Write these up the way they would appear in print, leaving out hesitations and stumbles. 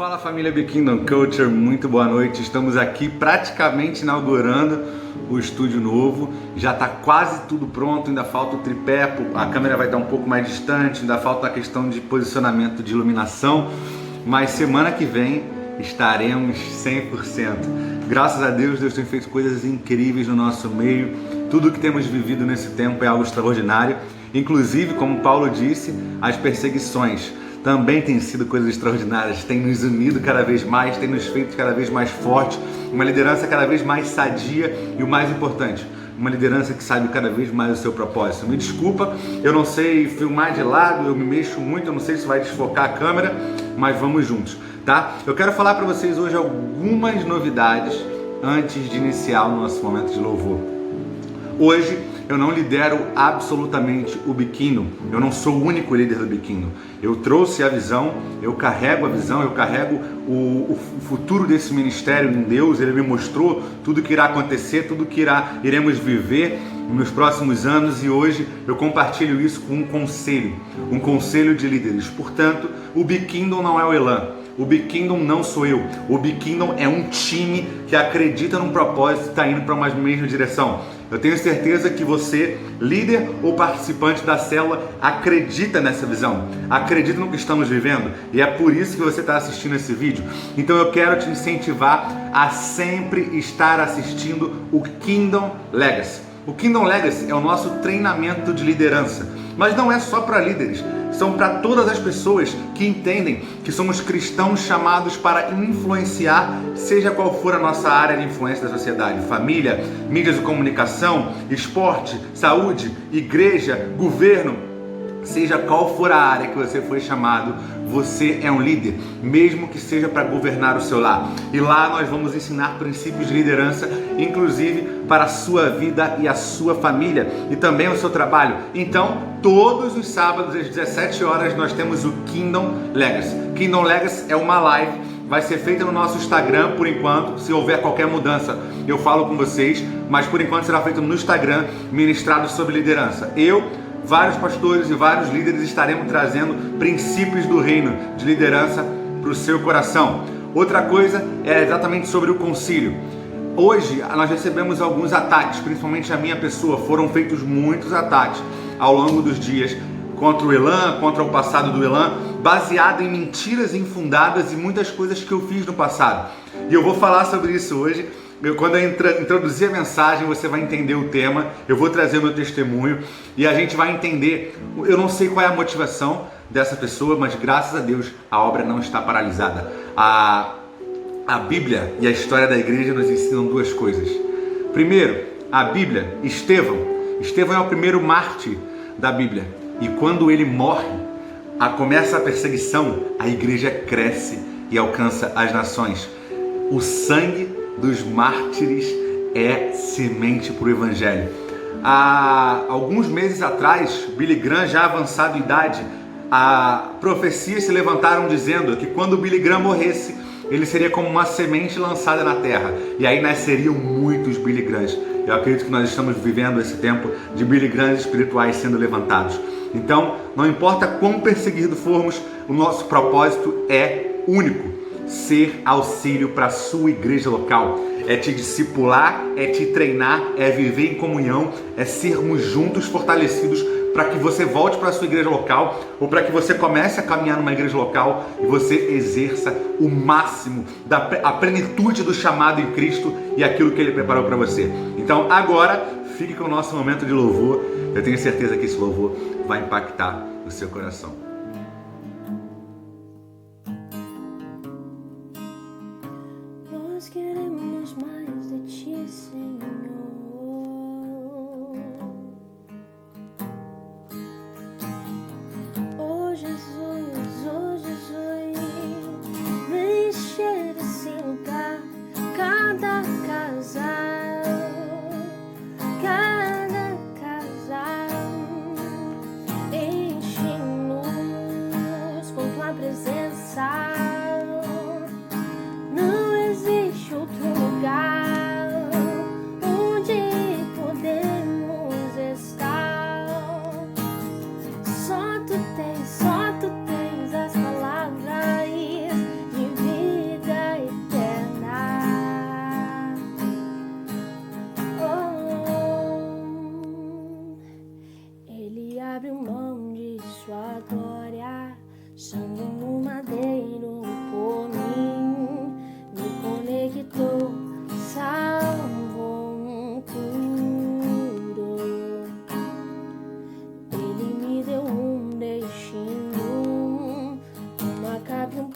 Fala família Be Kingdom Culture, muito boa noite. Estamos aqui praticamente inaugurando o estúdio novo. Já está quase tudo pronto, ainda falta o tripé, a câmera vai estar um pouco mais distante, ainda falta a questão de posicionamento de iluminação, mas semana que vem estaremos 100%. Graças a Deus, Deus tem feito coisas incríveis no nosso meio. Tudo que temos vivido nesse tempo é algo extraordinário. Inclusive, como Paulo disse, as perseguições também têm sido coisas extraordinárias, tem nos unido cada vez mais, tem nos feito cada vez mais forte, uma liderança cada vez mais sadia e o mais importante, uma liderança que sabe cada vez mais o seu propósito. Me desculpa, eu não sei filmar de lado, eu me mexo muito, eu não sei se vai desfocar a câmera, mas vamos juntos, tá? Eu quero falar para vocês hoje algumas novidades antes de iniciar o nosso momento de louvor. Hoje eu não lidero absolutamente o Be Kingdom, eu não sou o único líder do Be Kingdom. Eu trouxe a visão, eu carrego a visão, eu carrego o futuro desse ministério em Deus. Ele me mostrou tudo que irá acontecer, tudo que iremos viver nos próximos anos, e hoje eu compartilho isso com um conselho de líderes. Portanto, o Be Kingdom não é o Elan. O Be Kingdom não sou eu. O Be Kingdom é um time que acredita num propósito e está indo para uma mesma direção. Eu tenho certeza que você, líder ou participante da célula, acredita nessa visão, acredita no que estamos vivendo, e é por isso que você está assistindo esse vídeo. Então eu quero te incentivar a sempre estar assistindo o Kingdom Legacy. O Kingdom Legacy é o nosso treinamento de liderança, mas não é só para líderes, são para todas as pessoas que entendem que somos cristãos chamados para influenciar, seja qual for a nossa área de influência da sociedade: família, mídias de comunicação, esporte, saúde, igreja, governo. Seja qual for a área que você foi chamado, você é um líder, mesmo que seja para governar o seu lar. E lá nós vamos ensinar princípios de liderança, inclusive para a sua vida e a sua família, e também o seu trabalho. Então, todos os sábados às 17 horas nós temos o Kingdom Legacy. Kingdom Legacy é uma live, vai ser feita no nosso Instagram por enquanto. Se houver qualquer mudança, eu falo com vocês, mas por enquanto será feito no Instagram, ministrado sobre liderança. Vários pastores e vários líderes estaremos trazendo princípios do reino de liderança para o seu coração. Outra coisa é exatamente sobre o concílio. Hoje nós recebemos alguns ataques, principalmente a minha pessoa. Foram feitos muitos ataques ao longo dos dias contra o Elan, contra o passado do Elan, baseado em mentiras infundadas e muitas coisas que eu fiz no passado. E eu vou falar sobre isso hoje. Quando eu introduzir a mensagem, você vai entender o tema, eu vou trazer o meu testemunho e a gente vai entender. Eu não sei qual é a motivação dessa pessoa, mas graças a Deus a obra não está paralisada. A Bíblia e a história da igreja nos ensinam duas coisas. Primeiro, a Bíblia, Estevão é o primeiro mártir da Bíblia, e quando ele morre, começa a perseguição, a igreja cresce e alcança as nações. O sangue dos mártires é semente para o Evangelho. Há alguns meses atrás, Billy Graham, já avançado em idade, profecias se levantaram dizendo que quando Billy Graham morresse, ele seria como uma semente lançada na terra, e aí nasceriam muitos Billy Grahams. Eu acredito que nós estamos vivendo esse tempo de Billy Grahams espirituais sendo levantados. Então, não importa quão perseguidos formos, o nosso propósito é único: ser auxílio para a sua igreja local. É te discipular, é te treinar, é viver em comunhão, é sermos juntos fortalecidos para que você volte para a sua igreja local, ou para que você comece a caminhar numa igreja local e você exerça o máximo a plenitude do chamado em Cristo e aquilo que Ele preparou para você. Então agora, fique com o nosso momento de louvor. Eu tenho certeza que esse louvor vai impactar o seu coração. Nós queremos mais de Ti, Senhor. Oh Jesus, vem encher esse lugar, cada casal, enche-nos com Tua presença. Não existe outro lugar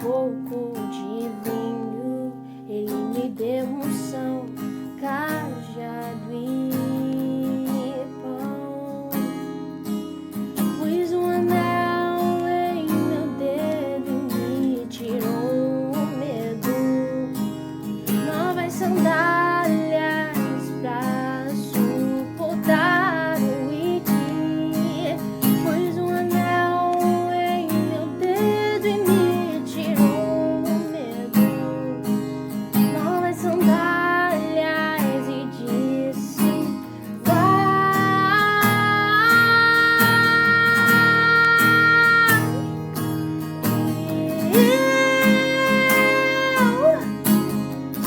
pouco de vinho, ele me deu unção, cajado e pão. Pus um anel em meu dedo e me tirou o medo. Novas sandálias pra suportar o dia. Pus um anel em meu dedo e me tirou o medo. Novas sandálias e disse: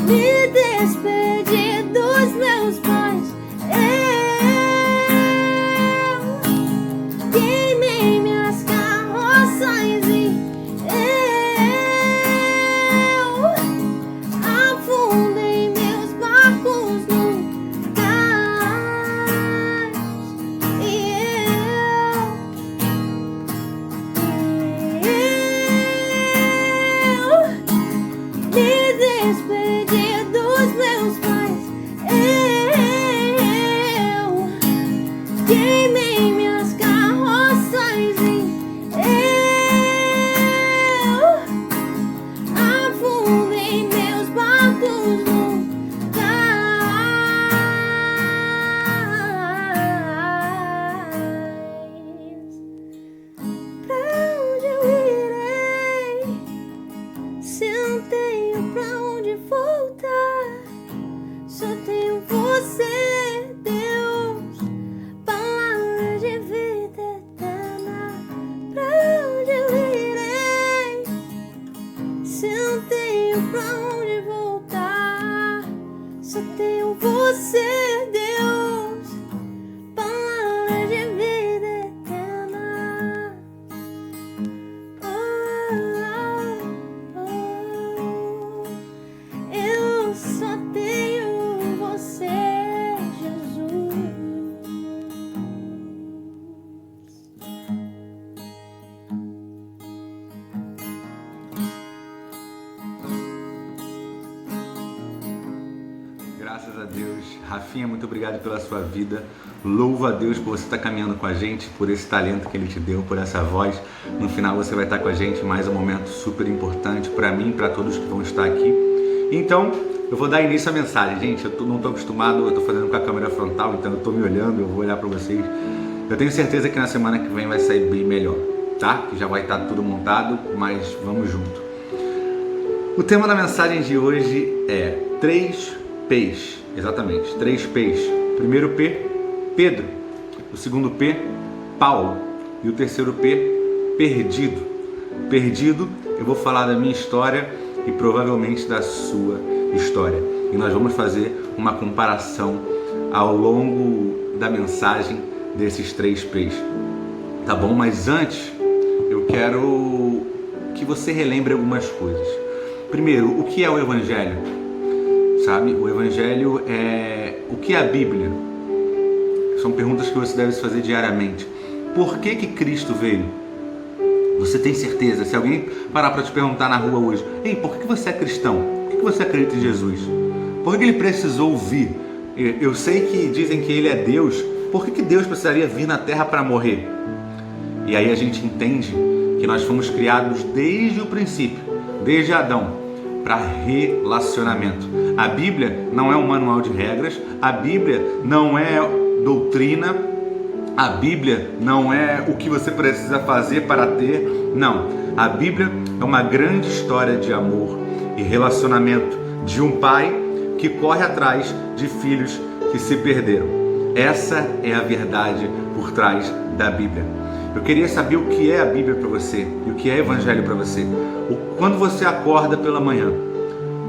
me despedi dos meus pais, eu queimei minhas carroças e eu afundei meus barcos no cais e eu me despedi dos meus pais, eu queimei minhas carroças e eu afundei meus barcos no cais. Pra onde eu irei? Se não tenho pra onde voltar, só tenho você, Deus, palavra de vida eterna. Pra onde eu irei? Se não tenho pra onde voltar, só tenho você, Deus, palavra de vida eterna. Eu só tenho você, Jesus. Graças a Deus. Rafinha, muito obrigado pela sua vida. Louva a Deus por você estar caminhando com a gente, por esse talento que Ele te deu, por essa voz. No final você vai estar com a gente em mais um momento super importante para mim e para todos que vão estar aqui. Então, eu vou dar início à mensagem. Gente, eu não estou acostumado, eu estou fazendo com a câmera frontal, então eu estou me olhando, eu vou olhar para vocês. Eu tenho certeza que na semana que vem vai sair bem melhor, tá? Que já vai estar tudo montado, mas vamos junto. O tema da mensagem de hoje é 3 P's, exatamente, 3 P's. O primeiro P, Pedro. O segundo P, Paulo. E o terceiro P, perdido. Perdido, eu vou falar da minha história e provavelmente da sua história. E nós vamos fazer uma comparação ao longo da mensagem desses 3 P's. Tá bom? Mas antes, eu quero que você relembre algumas coisas. Primeiro, o que é o Evangelho? Sabe? O Evangelho é... O que é a Bíblia? São perguntas que você deve se fazer diariamente. Por que Cristo veio? Você tem certeza? Se alguém parar para te perguntar na rua hoje: ei, por que você é cristão? Por que você acredita em Jesus? Por que Ele precisou vir? Eu sei que dizem que Ele é Deus. Por que Deus precisaria vir na Terra para morrer? E aí a gente entende que nós fomos criados desde o princípio, desde Adão, para relacionamento. A Bíblia não é um manual de regras, a Bíblia não é doutrina, a Bíblia não é o que você precisa fazer para ter, não. A Bíblia é uma grande história de amor e relacionamento de um pai que corre atrás de filhos que se perderam. Essa é a verdade por trás da Bíblia. Eu queria saber o que é a Bíblia para você e o que é Evangelho para você. Quando você acorda pela manhã,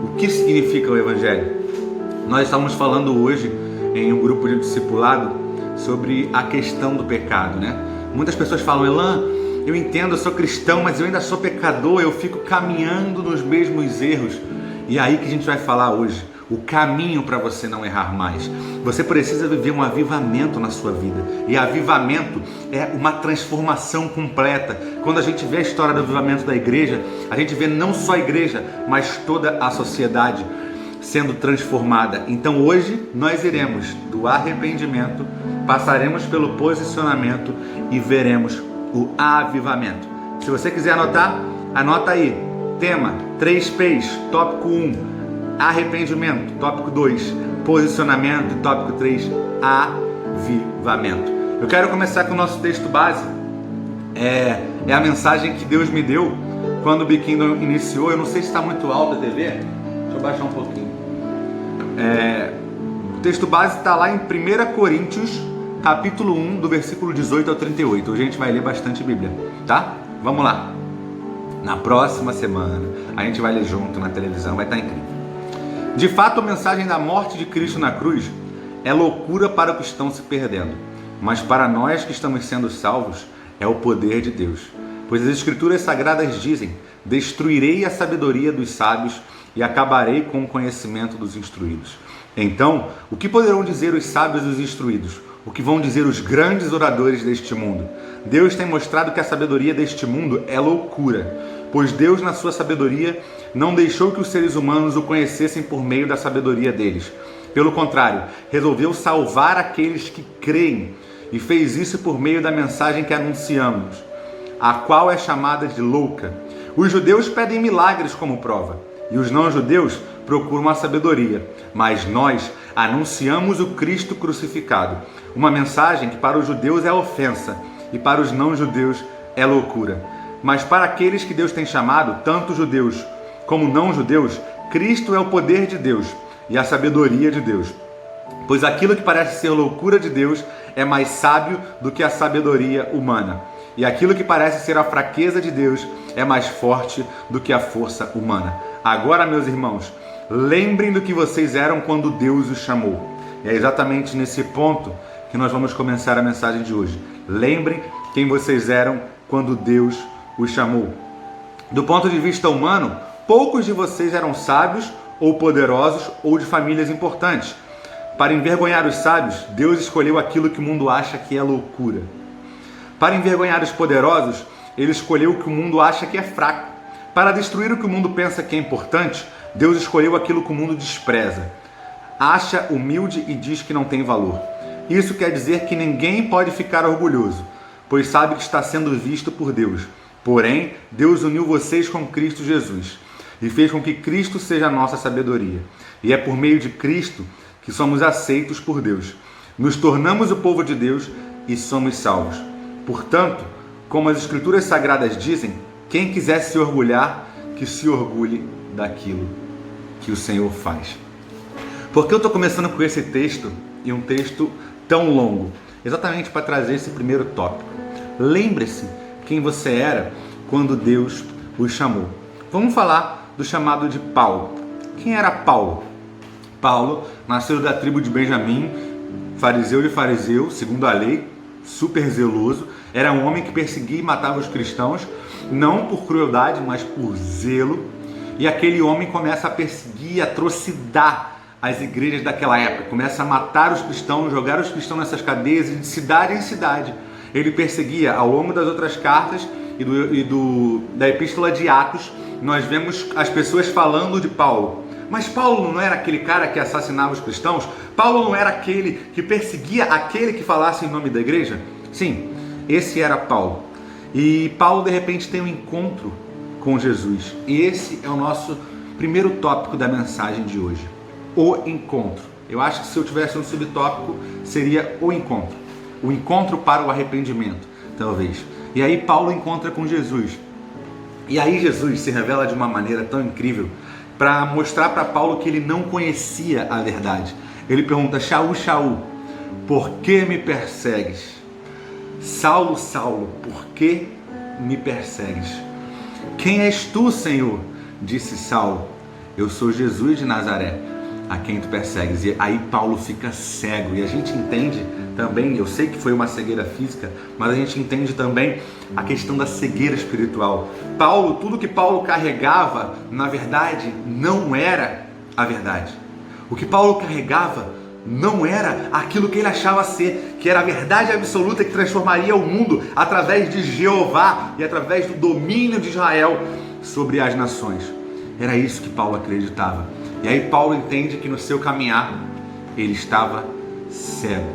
o que significa o Evangelho? Nós estamos falando hoje em um grupo de discipulado sobre a questão do pecado, né? Muitas pessoas falam: Elan, eu entendo, eu sou cristão, mas eu ainda sou pecador, eu fico caminhando nos mesmos erros. E é aí que a gente vai falar hoje. o caminho para você não errar mais. Você precisa viver um avivamento na sua vida. E avivamento é uma transformação completa. Quando a gente vê a história do avivamento da igreja, a gente vê não só a igreja, mas toda a sociedade sendo transformada. Então hoje nós iremos do arrependimento, passaremos pelo posicionamento e veremos o avivamento. Se você quiser anotar, anota aí. Tema 3Ps, tópico 1. Arrependimento, tópico 2, posicionamento, tópico 3, avivamento. Eu quero começar com o nosso texto base. É a mensagem que Deus me deu quando o Biquinho iniciou. Eu não sei se está muito alto a TV. Deixa eu baixar um pouquinho. O texto base está lá em 1 Coríntios, capítulo 1, do versículo 18 ao 38. Hoje a gente vai ler bastante Bíblia, tá? Vamos lá. Na próxima semana a gente vai ler junto na televisão, vai estar incrível. De fato, a mensagem da morte de Cristo na cruz é loucura para os que estão se perdendo, mas para nós que estamos sendo salvos é o poder de Deus. Pois as Escrituras Sagradas dizem: destruirei a sabedoria dos sábios e acabarei com o conhecimento dos instruídos. Então, o que poderão dizer os sábios e os instruídos? O que vão dizer os grandes oradores deste mundo? Deus tem mostrado que a sabedoria deste mundo é loucura, pois Deus, na sua sabedoria, não deixou que os seres humanos o conhecessem por meio da sabedoria deles. Pelo contrário, resolveu salvar aqueles que creem e fez isso por meio da mensagem que anunciamos, a qual é chamada de louca. Os judeus pedem milagres como prova e os não-judeus procuram a sabedoria, mas nós anunciamos o Cristo crucificado, uma mensagem que para os judeus é ofensa e para os não-judeus é loucura. Mas para aqueles que Deus tem chamado, tanto judeus como não-judeus, Cristo é o poder de Deus e a sabedoria de Deus. Pois aquilo que parece ser loucura de Deus é mais sábio do que a sabedoria humana. E aquilo que parece ser a fraqueza de Deus é mais forte do que a força humana. Agora, meus irmãos, lembrem do que vocês eram quando Deus os chamou. E é exatamente nesse ponto que nós vamos começar a mensagem de hoje. Lembrem quem vocês eram quando Deus os chamou. Do ponto de vista humano, poucos de vocês eram sábios ou poderosos ou de famílias importantes. Para envergonhar os sábios, Deus escolheu aquilo que o mundo acha que é loucura. Para envergonhar os poderosos, Ele escolheu o que o mundo acha que é fraco. Para destruir o que o mundo pensa que é importante, Deus escolheu aquilo que o mundo despreza. Acha humilde e diz que não tem valor. Isso quer dizer que ninguém pode ficar orgulhoso, pois sabe que está sendo visto por Deus. Porém, Deus uniu vocês com Cristo Jesus e fez com que Cristo seja a nossa sabedoria. E é por meio de Cristo que somos aceitos por Deus. Nos tornamos o povo de Deus e somos salvos. Portanto, como as Escrituras Sagradas dizem, quem quiser se orgulhar, que se orgulhe daquilo que o Senhor faz. Por que eu estou começando com esse texto e um texto tão longo? Exatamente para trazer esse primeiro tópico. Lembre-se quem você era quando Deus os chamou. Vamos falar do chamado de Paulo. Quem era Paulo? Paulo nasceu da tribo de Benjamim, fariseu de fariseu, segundo a lei, super zeloso. Era um homem que perseguia e matava os cristãos, não por crueldade, mas por zelo. E aquele homem começa a perseguir e atrocidar as igrejas daquela época. Começa a matar os cristãos, jogar os cristãos nessas cadeias, e de cidade em cidade. Ele perseguia. Ao longo das outras cartas e da epístola de Atos, nós vemos as pessoas falando de Paulo. Mas Paulo não era aquele cara que assassinava os cristãos? Paulo não era aquele que perseguia aquele que falasse em nome da igreja? Sim, esse era Paulo. E Paulo de repente tem um encontro com Jesus. E esse é o nosso primeiro tópico da mensagem de hoje. O encontro. Eu acho que se eu tivesse um subtópico, seria o encontro. O encontro para o arrependimento, talvez. E aí Paulo encontra com Jesus. E aí Jesus se revela de uma maneira tão incrível para mostrar para Paulo que ele não conhecia a verdade. Ele pergunta: Shaul, Shaul, por que me persegues? Saulo, Saulo, por que me persegues? Quem és tu, Senhor? Disse Saulo: eu sou Jesus de Nazaré, a quem tu persegues. E aí Paulo fica cego. E a gente entende também, eu sei que foi uma cegueira física, mas a gente entende também a questão da cegueira espiritual. Paulo, tudo que Paulo carregava, na verdade, não era a verdade. O que Paulo carregava não era aquilo que ele achava ser, que era a verdade absoluta que transformaria o mundo através de Jeová e através do domínio de Israel sobre as nações. Era isso que Paulo acreditava. E aí Paulo entende que no seu caminhar ele estava cego.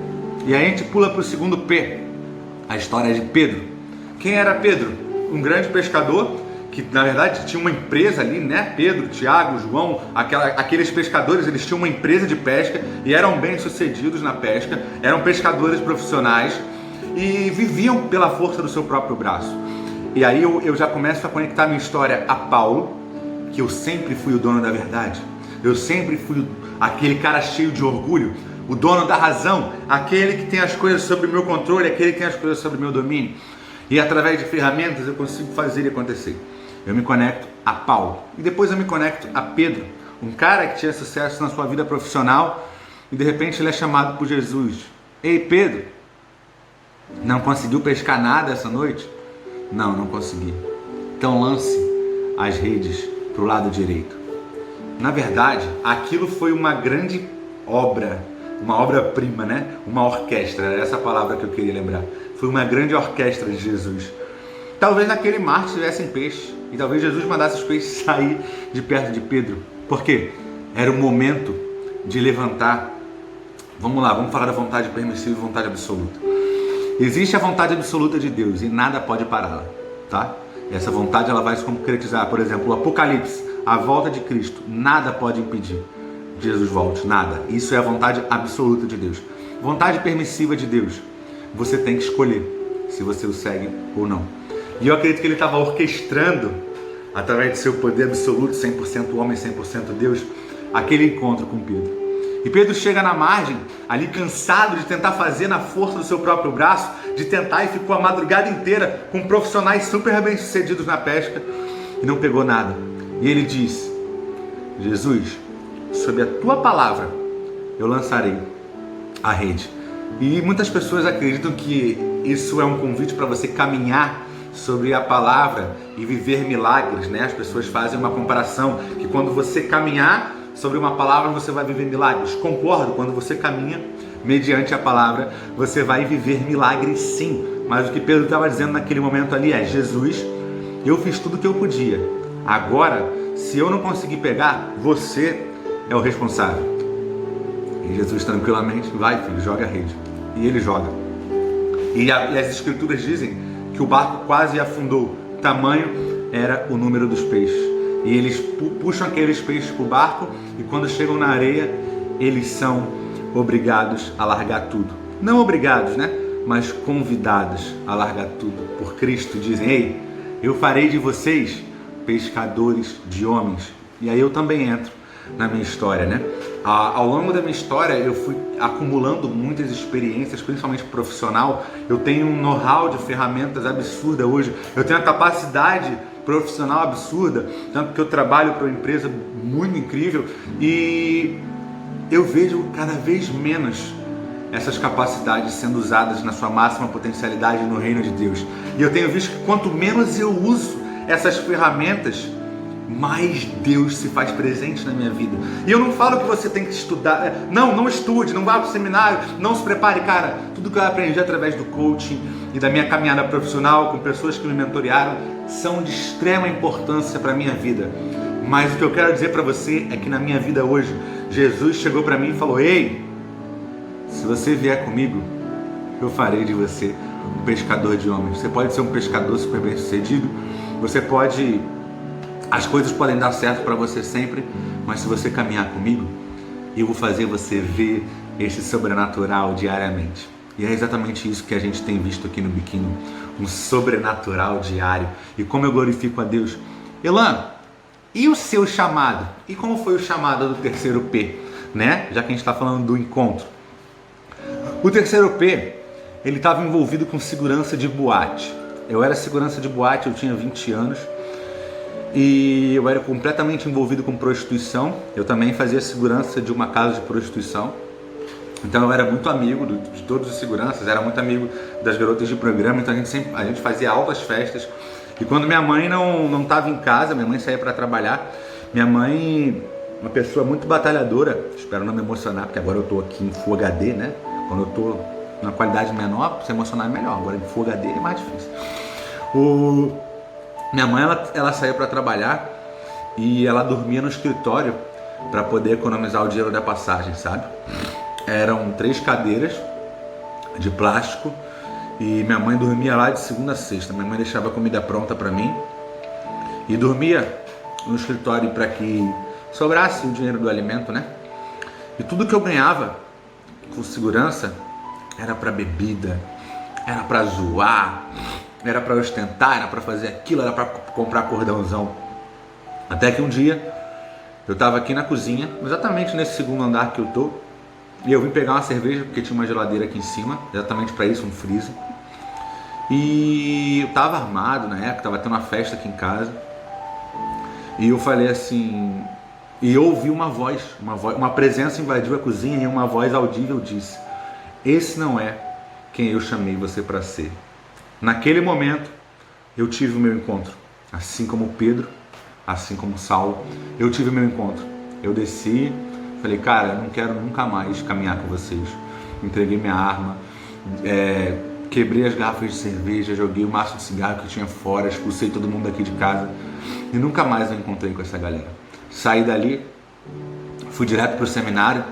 E aí a gente pula para o segundo P, a história de Pedro. Quem era Pedro? Um grande pescador que na verdade tinha uma empresa ali, né? Pedro, Tiago, João, aqueles pescadores, eles tinham uma empresa de pesca e eram bem sucedidos na pesca, eram pescadores profissionais e viviam pela força do seu próprio braço. E aí eu já começo a conectar minha história a Paulo, que eu sempre fui o dono da verdade, eu sempre fui aquele cara cheio de orgulho, o dono da razão, aquele que tem as coisas sob o meu controle, aquele que tem as coisas sob o meu domínio. E através de ferramentas eu consigo fazer acontecer. Eu me conecto a Paulo e depois eu me conecto a Pedro, um cara que tinha sucesso na sua vida profissional e de repente ele é chamado por Jesus. Ei Pedro, não conseguiu pescar nada essa noite? Não consegui. Então lance as redes para o lado direito. Na verdade, aquilo foi uma grande obra, uma obra-prima, né? Uma orquestra, era essa palavra que eu queria lembrar. Foi uma grande orquestra de Jesus. Talvez naquele mar tivessem peixe e talvez Jesus mandasse os peixes sair de perto de Pedro. Por quê? Era o momento de levantar. Vamos lá, vamos falar da vontade permissiva e vontade absoluta. Existe a vontade absoluta de Deus e nada pode pará-la, tá? E essa vontade ela vai se concretizar. Por exemplo, o Apocalipse, a volta de Cristo, nada pode impedir que Jesus volte, nada. Isso é a vontade absoluta de Deus. Vontade permissiva de Deus, você tem que escolher se você o segue ou não. E eu acredito que ele estava orquestrando, através do seu poder absoluto, 100% homem, 100% Deus, aquele encontro com Pedro. E Pedro chega na margem, ali cansado de tentar fazer na força do seu próprio braço, de tentar, e ficou a madrugada inteira com profissionais super bem sucedidos na pesca e não pegou nada. E ele diz: Jesus, sob a tua palavra eu lançarei a rede. E muitas pessoas acreditam que isso é um convite para você caminhar sobre a palavra e viver milagres, né? As pessoas fazem uma comparação que quando você caminhar sobre uma palavra você vai viver milagres. Concordo, quando você caminha mediante a palavra você vai viver milagres sim, mas o que Pedro estava dizendo naquele momento ali é: Jesus, eu fiz tudo o que eu podia, agora se eu não conseguir pegar, você é o responsável. E Jesus tranquilamente: vai filho, joga a rede. E ele joga. E as escrituras dizem que o barco quase afundou, tamanho era o número dos peixes. E eles puxam aqueles peixes para o barco e quando chegam na areia, eles são obrigados a largar tudo. Não obrigados, né? Mas convidados a largar tudo. Por Cristo dizem: ei, eu farei de vocês pescadores de homens. E aí eu também entro na minha história, né? Ao longo da minha história eu fui acumulando muitas experiências, principalmente profissional. Eu tenho um know-how de ferramentas absurda hoje. Eu tenho a capacidade profissional absurda, tanto que eu trabalho para uma empresa muito incrível e eu vejo cada vez menos essas capacidades sendo usadas na sua máxima potencialidade no reino de Deus. E eu tenho visto que quanto menos eu uso essas ferramentas, mais Deus se faz presente na minha vida. E eu não falo que você tem que estudar, não estude, não vá para o seminário, não se prepare, cara. Tudo que eu aprendi através do coaching e da minha caminhada profissional com pessoas que me mentorearam são de extrema importância para a minha vida. Mas o que eu quero dizer para você é que na minha vida hoje, Jesus chegou para mim e falou: ei, se você vier comigo, eu farei de você um pescador de homens. Você pode ser um pescador super bem sucedido, as coisas podem dar certo para você sempre, mas se você caminhar comigo, eu vou fazer você ver esse sobrenatural diariamente. E é exatamente isso que a gente tem visto aqui no Biquinho, um sobrenatural diário. E como eu glorifico a Deus. Elan, e o seu chamado? E como foi o chamado do terceiro P, né? Já que a gente está falando do encontro. O terceiro P, ele estava envolvido com segurança de boate. Eu era segurança de boate, eu tinha 20 anos. E eu era completamente envolvido com prostituição. Eu também fazia segurança de uma casa de prostituição. Então eu era muito amigo de todos os seguranças, era muito amigo das garotas de programa. Então a gente fazia altas festas. E quando minha mãe não estava em casa, minha mãe saía para trabalhar, minha mãe uma pessoa muito batalhadora, espero não me emocionar, porque agora eu tô aqui em Full HD, né? Quando eu tô na qualidade menor, se emocionar é melhor, agora em Full HD é mais difícil. Minha mãe, ela saiu para trabalhar e ela dormia no escritório para poder economizar o dinheiro da passagem, sabe? Eram 3 cadeiras de plástico e minha mãe dormia lá de segunda a sexta. Minha mãe deixava a comida pronta para mim e dormia no escritório para que sobrasse o dinheiro do alimento, né? E tudo que eu ganhava com segurança era para bebida, era para zoar, era para ostentar, era para fazer aquilo, era para comprar cordãozão. Até que um dia eu tava aqui na cozinha, exatamente nesse segundo andar que eu tô, e eu vim pegar uma cerveja porque tinha uma geladeira aqui em cima, exatamente para isso, um freezer. E eu tava armado na época, tava tendo uma festa aqui em casa. E eu falei assim, e eu ouvi uma voz, uma presença invadiu a cozinha e uma voz audível disse: esse não é quem eu chamei você para ser. Naquele momento eu tive o meu encontro, assim como Pedro, assim como Saulo, eu tive o meu encontro. Eu desci, falei, cara, eu não quero nunca mais caminhar com vocês. Entreguei minha arma, quebrei as garrafas de cerveja, joguei o maço de cigarro que tinha fora, expulsei todo mundo daqui de casa e nunca mais eu encontrei com essa galera. Saí dali, fui direto para o seminário,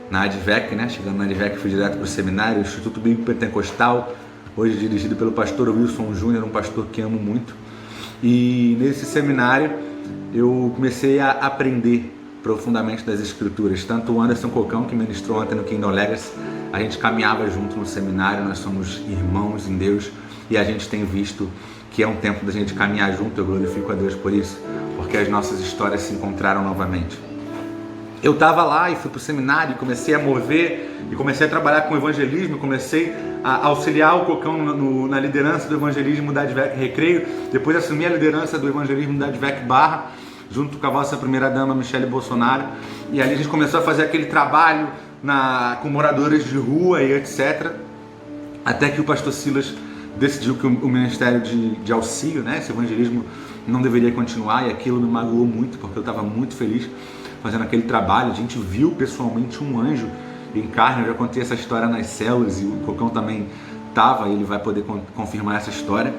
na Advec, né? Chegando na Advec, fui direto para o seminário, Instituto Bíblico Pentecostal, hoje dirigido pelo pastor Wilson Júnior, um pastor que amo muito. E nesse seminário eu comecei a aprender profundamente das escrituras. Tanto o Anderson Cocão, que ministrou ontem no Kingdom Legacy, a gente caminhava junto no seminário, nós somos irmãos em Deus e a gente tem visto que é um tempo da gente caminhar junto. Eu glorifico a Deus por isso, porque as nossas histórias se encontraram novamente. Eu estava lá e fui para o seminário e comecei a mover e comecei a trabalhar com evangelismo, comecei a auxiliar o Cocão na liderança do evangelismo da Advec Recreio, depois assumi a liderança do evangelismo da Advec Barra, junto com a vossa primeira-dama Michele Bolsonaro, e ali a gente começou a fazer aquele trabalho com moradores de rua e etc, até que o pastor Silas decidiu que o ministério de auxílio, né, esse evangelismo não deveria continuar, e aquilo me magoou muito, porque eu estava muito feliz fazendo aquele trabalho. A gente viu pessoalmente um anjo em carne. Eu já contei essa história nas células e o Cocão também estava, ele vai poder confirmar essa história,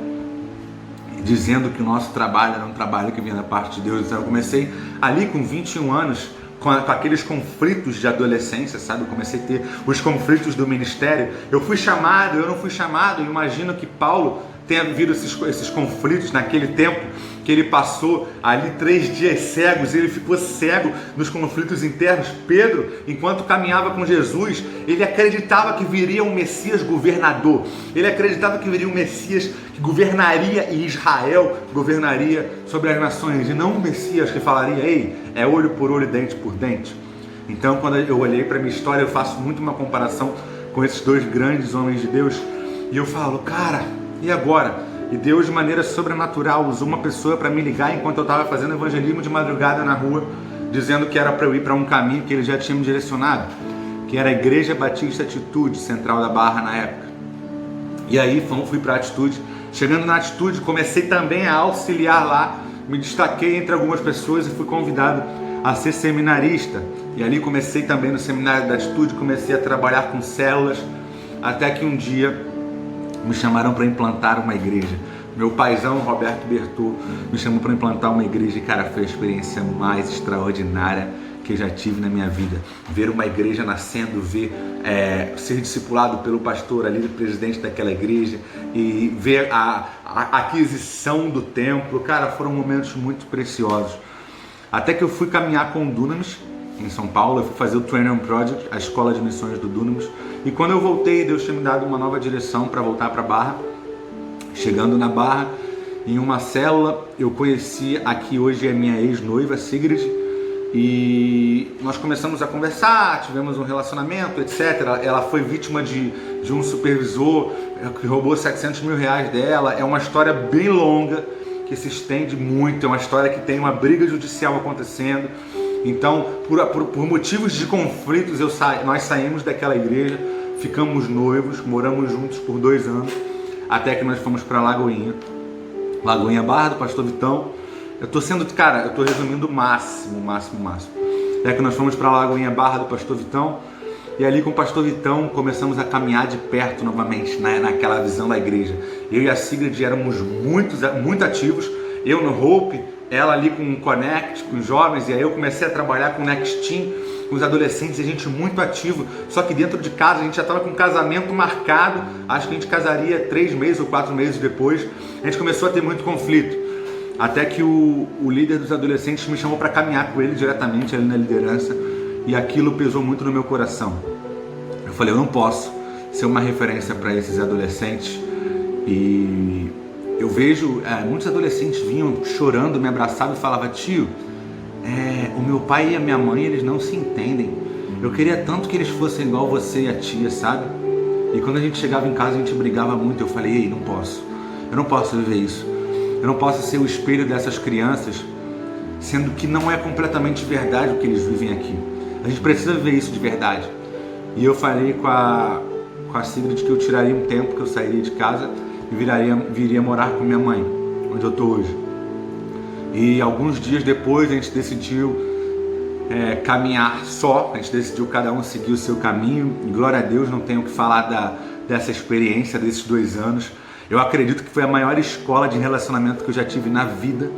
dizendo que o nosso trabalho era um trabalho que vinha da parte de Deus. Então eu comecei ali com 21 anos, com aqueles conflitos de adolescência, sabe? Eu comecei a ter os conflitos do ministério. Eu fui chamado, eu não fui chamado. Eu imagino que Paulo tenha vivido esses conflitos naquele tempo, que ele passou ali 3 dias cegos, ele ficou cego nos conflitos internos. Pedro, enquanto caminhava com Jesus, ele acreditava que viria um Messias governador, ele acreditava que viria um Messias que governaria e Israel governaria sobre as nações, e não um Messias que falaria, ei, é olho por olho, dente por dente. Então, quando eu olhei para a minha história, eu faço muito uma comparação com esses 2 grandes homens de Deus, e eu falo, cara, e agora? E Deus, de maneira sobrenatural, usou uma pessoa para me ligar enquanto eu estava fazendo evangelismo de madrugada na rua, dizendo que era para eu ir para um caminho que ele já tinha me direcionado, que era a Igreja Batista Atitude, Central da Barra na época. E aí fui para a Atitude. Chegando na Atitude, comecei também a auxiliar lá, me destaquei entre algumas pessoas e fui convidado a ser seminarista. E ali comecei também no seminário da Atitude, comecei a trabalhar com células, até que um dia me chamaram para implantar uma igreja. Meu paizão, Roberto Bertô, me chamou para implantar uma igreja e, cara, foi a experiência mais extraordinária que eu já tive na minha vida. Ver uma igreja nascendo, ser discipulado pelo pastor ali, presidente daquela igreja, e ver a aquisição do templo, cara, foram momentos muito preciosos. Até que eu fui caminhar com o Dunamis, em São Paulo, eu fui fazer o Trainer Project, a escola de missões do Dunamis, e quando eu voltei, Deus tinha me dado uma nova direção para voltar para Barra. Chegando na Barra, em uma célula, eu conheci a que hoje é minha ex-noiva, Sigrid, e nós começamos a conversar, tivemos um relacionamento, etc. Ela foi vítima de um supervisor que roubou 700 mil reais dela. É uma história bem longa, que se estende muito, é uma história que tem uma briga judicial acontecendo. Então, por motivos de conflitos, nós saímos daquela igreja, ficamos noivos, moramos juntos por 2 anos, até que nós fomos para Lagoinha Barra, do pastor Vitão. Eu tô resumindo o máximo. que nós fomos para a Lagoinha Barra do Pastor Vitão, e ali com o Pastor Vitão começamos a caminhar de perto novamente, naquela visão da igreja. Eu e a Sigrid éramos muito ativos, eu no Hope, ela ali com o Connect, com os jovens, e aí eu comecei a trabalhar com o Next Team, com os adolescentes, e a gente muito ativo, só que dentro de casa a gente já estava com um casamento marcado, acho que a gente casaria 3 meses ou 4 meses depois, a gente começou a ter muito conflito, até que o líder dos adolescentes me chamou para caminhar com ele diretamente ali na liderança, e aquilo pesou muito no meu coração. Eu falei, eu não posso ser uma referência para esses adolescentes, e eu vejo muitos adolescentes vinham chorando, me abraçavam e falavam, tio, o meu pai e a minha mãe, eles não se entendem, eu queria tanto que eles fossem igual você e a tia, sabe? E quando a gente chegava em casa a gente brigava muito, eu falei, ei, eu não posso viver isso, eu não posso ser o espelho dessas crianças, sendo que não é completamente verdade o que eles vivem aqui. A gente precisa viver isso de verdade. E eu falei com a Sigrid que eu tiraria um tempo, que eu sairia de casa e viria morar com minha mãe, onde eu estou hoje. E alguns dias depois a gente decidiu caminhar só, a gente decidiu cada um seguir o seu caminho. E glória a Deus, não tenho o que falar dessa experiência, desses 2 anos. Eu acredito que foi a maior escola de relacionamento que eu já tive na vida.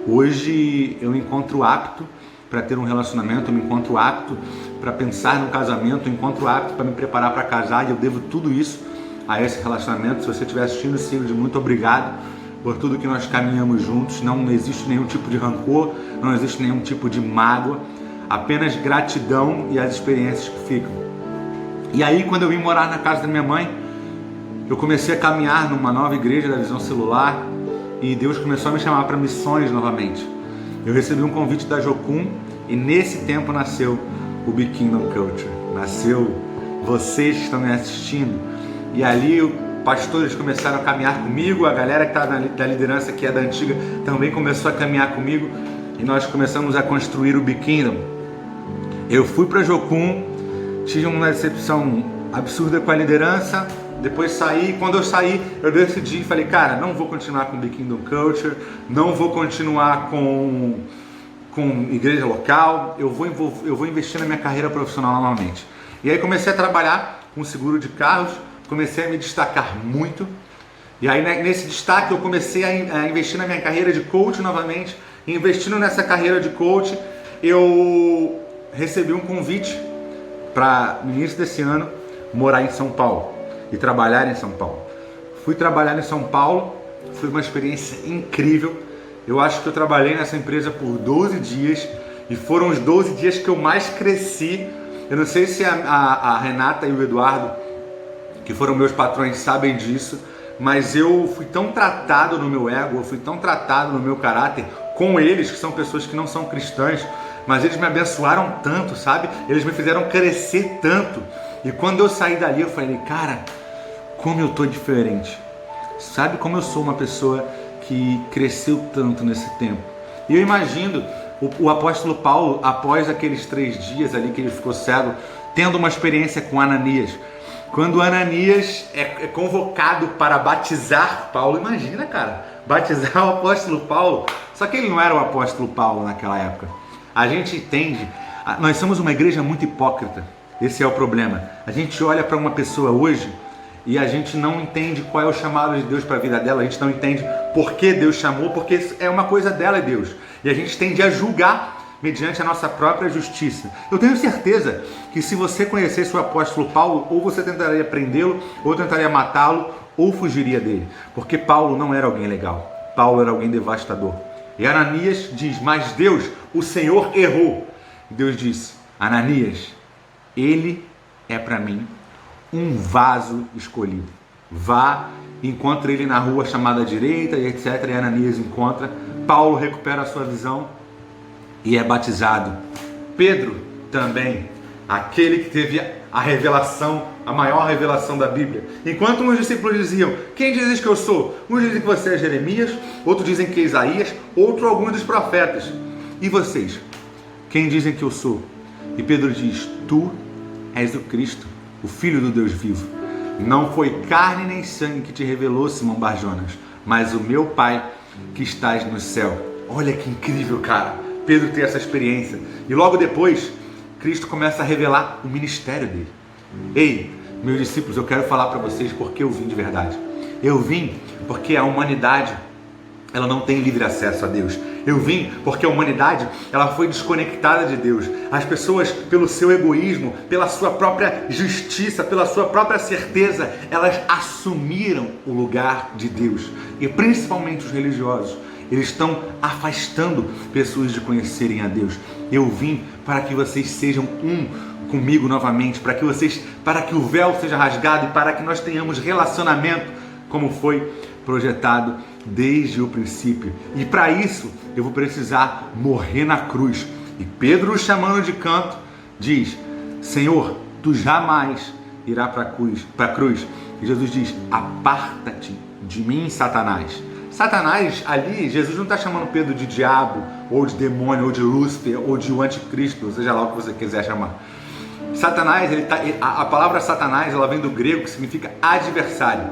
Hoje eu me encontro apto para ter um relacionamento, eu me encontro apto para pensar no casamento, eu me encontro apto para me preparar para casar, e eu devo tudo isso a esse relacionamento. Se você estiver assistindo, Sigrid, muito obrigado por tudo que nós caminhamos juntos. Não existe nenhum tipo de rancor, não existe nenhum tipo de mágoa, apenas gratidão e as experiências que ficam. E aí, quando eu vim morar na casa da minha mãe, eu comecei a caminhar numa nova igreja da Visão Celular, e Deus começou a me chamar para missões novamente. Eu recebi um convite da Jocum, e nesse tempo nasceu o Be Kingdom Culture, nasceu vocês que estão me assistindo, e ali pastores começaram a caminhar comigo, a galera que está da liderança, que é da antiga, também começou a caminhar comigo, e nós começamos a construir o Be Kingdom. Eu fui para Jocum, tive uma decepção absurda com a liderança, depois saí. Quando eu saí, eu decidi, falei, cara, não vou continuar com Be Kingdom Culture, não vou continuar com igreja local, eu vou investir na minha carreira profissional novamente. E aí comecei a trabalhar com seguro de carros, comecei a me destacar muito, e aí nesse destaque eu comecei a investir na minha carreira de coach novamente. E investindo nessa carreira de coach, eu recebi um convite para, no início desse ano, morar em São Paulo e trabalhar em São Paulo. Fui trabalhar em São Paulo, foi uma experiência incrível. Eu acho que eu trabalhei nessa empresa por 12 dias e foram os 12 dias que eu mais cresci. Eu não sei se a Renata e o Eduardo, que foram meus patrões, sabem disso, mas eu fui tão tratado no meu ego, eu fui tão tratado no meu caráter com eles, que são pessoas que não são cristãs, mas eles me abençoaram tanto, sabe? Eles me fizeram crescer tanto. E quando eu saí dali, eu falei, cara, como eu tô diferente. Sabe como eu sou uma pessoa que cresceu tanto nesse tempo. E eu imagino o apóstolo Paulo, após aqueles 3 dias ali que ele ficou cego, tendo uma experiência com Ananias. Quando Ananias é convocado para batizar Paulo, imagina, cara, batizar o apóstolo Paulo. Só que ele não era o apóstolo Paulo naquela época. A gente entende, nós somos uma igreja muito hipócrita, esse é o problema. A gente olha para uma pessoa hoje e a gente não entende qual é o chamado de Deus para a vida dela, a gente não entende por que Deus chamou, porque é uma coisa dela, é Deus. E a gente tende a julgar mediante a nossa própria justiça. Eu tenho certeza que se você conhecesse o apóstolo Paulo, ou você tentaria prendê-lo, ou tentaria matá-lo, ou fugiria dele. Porque Paulo não era alguém legal, Paulo era alguém devastador. E Ananias diz, mas Deus, o Senhor errou. Deus disse, Ananias, ele é para mim um vaso escolhido. Vá, encontre ele na rua chamada direita e etc. E Ananias encontra, Paulo recupera a sua visão e é batizado. Pedro também, aquele que teve a revelação, a maior revelação da Bíblia. Enquanto uns discípulos diziam, quem dizes que eu sou? Uns dizem que você é Jeremias, outros dizem que é Isaías, outros alguns dos profetas. E vocês? Quem dizem que eu sou? E Pedro diz, tu és o Cristo, o Filho do Deus vivo. Não foi carne nem sangue que te revelou, Simão Barjonas, mas o meu Pai que estás no céu. Olha que incrível, cara. Pedro ter essa experiência. E logo depois, Cristo começa a revelar o ministério dele. Ei, meus discípulos, eu quero falar para vocês porque eu vim de verdade. Eu vim porque a humanidade, ela não tem livre acesso a Deus. Eu vim porque a humanidade, ela foi desconectada de Deus. As pessoas, pelo seu egoísmo, pela sua própria justiça, pela sua própria certeza, elas assumiram o lugar de Deus. E principalmente os religiosos, eles estão afastando pessoas de conhecerem a Deus. Eu vim para que vocês sejam um comigo novamente, para que o véu seja rasgado e para que nós tenhamos relacionamento como foi projetado desde o princípio. E para isso eu vou precisar morrer na cruz. E Pedro, o chamando de canto, diz: Senhor, tu jamais irás para a cruz. E Jesus diz: aparta-te de mim, Satanás. Satanás, ali, Jesus não está chamando Pedro de diabo, ou de demônio, ou de Lúcifer, ou de o anticristo, seja lá o que você quiser chamar. Satanás, a palavra Satanás, ela vem do grego, que significa adversário,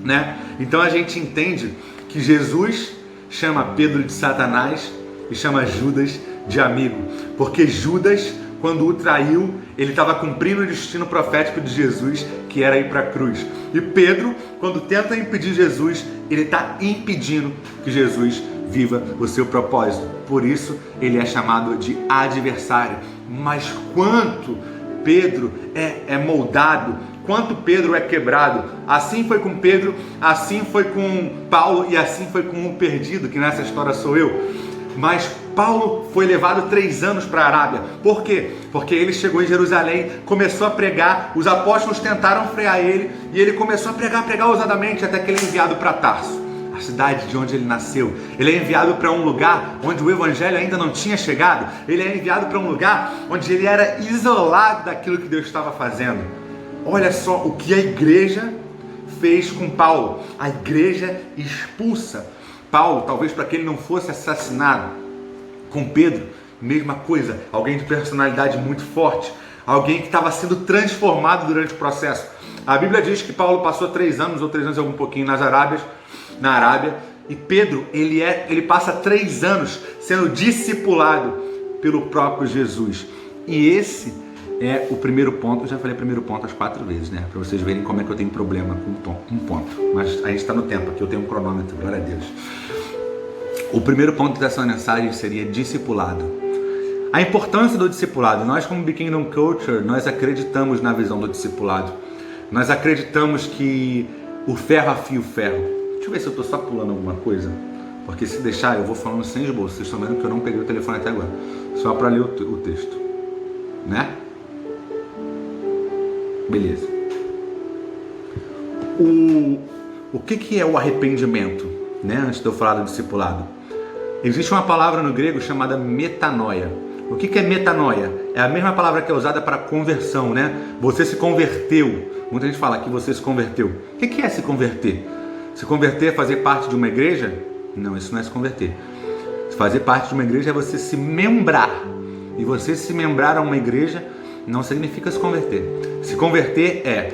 né? Então a gente entende que Jesus chama Pedro de Satanás e chama Judas de amigo, porque Judas, quando o traiu, ele estava cumprindo o destino profético de Jesus, que era ir para a cruz. E Pedro, quando tenta impedir Jesus, ele está impedindo que Jesus viva o seu propósito. Por isso, ele é chamado de adversário. Mas quanto Pedro é moldado, quanto Pedro é quebrado, assim foi com Pedro, assim foi com Paulo e assim foi com o perdido, que nessa história sou eu. Mas Paulo foi levado 3 anos para a Arábia. Por quê? Porque ele chegou em Jerusalém, começou a pregar, os apóstolos tentaram frear ele, e ele começou a pregar ousadamente, até que ele é enviado para Tarso, a cidade de onde ele nasceu. Ele é enviado para um lugar onde o evangelho ainda não tinha chegado. Ele é enviado para um lugar onde ele era isolado daquilo que Deus estava fazendo. Olha só o que a igreja fez com Paulo. A igreja expulsa Paulo, talvez para que ele não fosse assassinado. Com Pedro, mesma coisa, alguém de personalidade muito forte, alguém que estava sendo transformado durante o processo. A Bíblia diz que Paulo passou 3 anos, ou 3 anos e algum pouquinho, na Arábia, e Pedro, ele passa 3 anos sendo discipulado pelo próprio Jesus. E esse é o primeiro ponto. Eu já falei primeiro ponto as 4 vezes, né? Para vocês verem como é que eu tenho problema com um ponto. Mas a gente está no tempo aqui, eu tenho um cronômetro, glória a Deus. O primeiro ponto dessa mensagem seria discipulado. A importância do discipulado. Nós, como Be Kingdom Culture, nós acreditamos na visão do discipulado. Nós acreditamos que o ferro afia o ferro. Deixa eu ver se eu estou só pulando alguma coisa, porque se deixar eu vou falando sem esboço. Vocês estão vendo que eu não peguei o telefone até agora, só para ler o texto, né? Beleza. O que é o arrependimento, né? Antes de eu falar do discipulado, existe uma palavra no grego chamada metanoia. O que é metanoia? É a mesma palavra que é usada para conversão, né? Você se converteu. Muita gente fala que você se converteu. O que é se converter? Se converter é fazer parte de uma igreja? Não, isso não é se converter. Fazer parte de uma igreja é você se membrar. E você se membrar a uma igreja não significa se converter. Se converter é: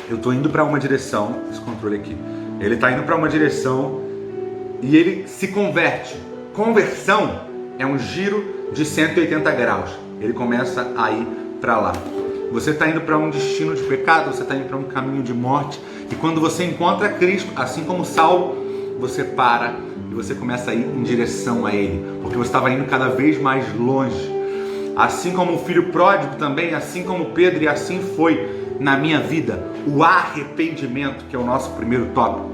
eu estou indo para uma direção, esse controle aqui, ele está indo para uma direção e ele se converte. Conversão é um giro de 180 graus. Ele começa a ir para lá. Você está indo para um destino de pecado, você está indo para um caminho de morte. E quando você encontra Cristo, assim como Saulo, você para e você começa a ir em direção a Ele, porque você estava indo cada vez mais longe. Assim como o filho pródigo também, assim como Pedro, e assim foi na minha vida. O arrependimento, que é o nosso primeiro tópico.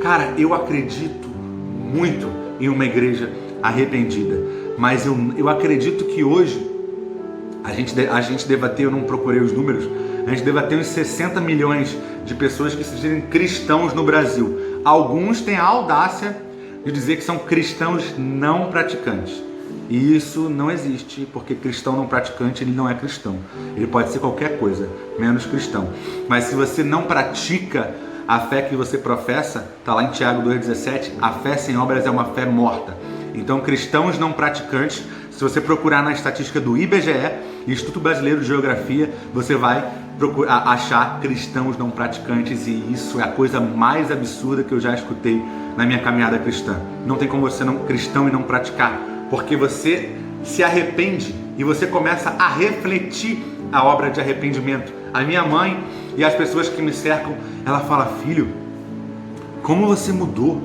Cara, eu acredito muito em uma igreja arrependida, mas eu acredito que hoje a gente deva ter, eu não procurei os números, a gente deva ter uns 60 milhões de pessoas que se dizem cristãos no Brasil. Alguns têm a audácia de dizer que são cristãos não praticantes. E isso não existe, porque cristão não praticante, ele não é cristão. Ele pode ser qualquer coisa, menos cristão. Mas se você não pratica a fé que você professa, está lá em Tiago 2,17, a fé sem obras é uma fé morta. Então, cristãos não praticantes, se você procurar na estatística do IBGE, Instituto Brasileiro de Geografia, você vai achar cristãos não praticantes, e isso é a coisa mais absurda que eu já escutei na minha caminhada cristã. Não tem como você não cristão e não praticar. porque você se arrepende e você começa a refletir a obra de arrependimento. A minha mãe e as pessoas que me cercam, ela fala: filho, como você mudou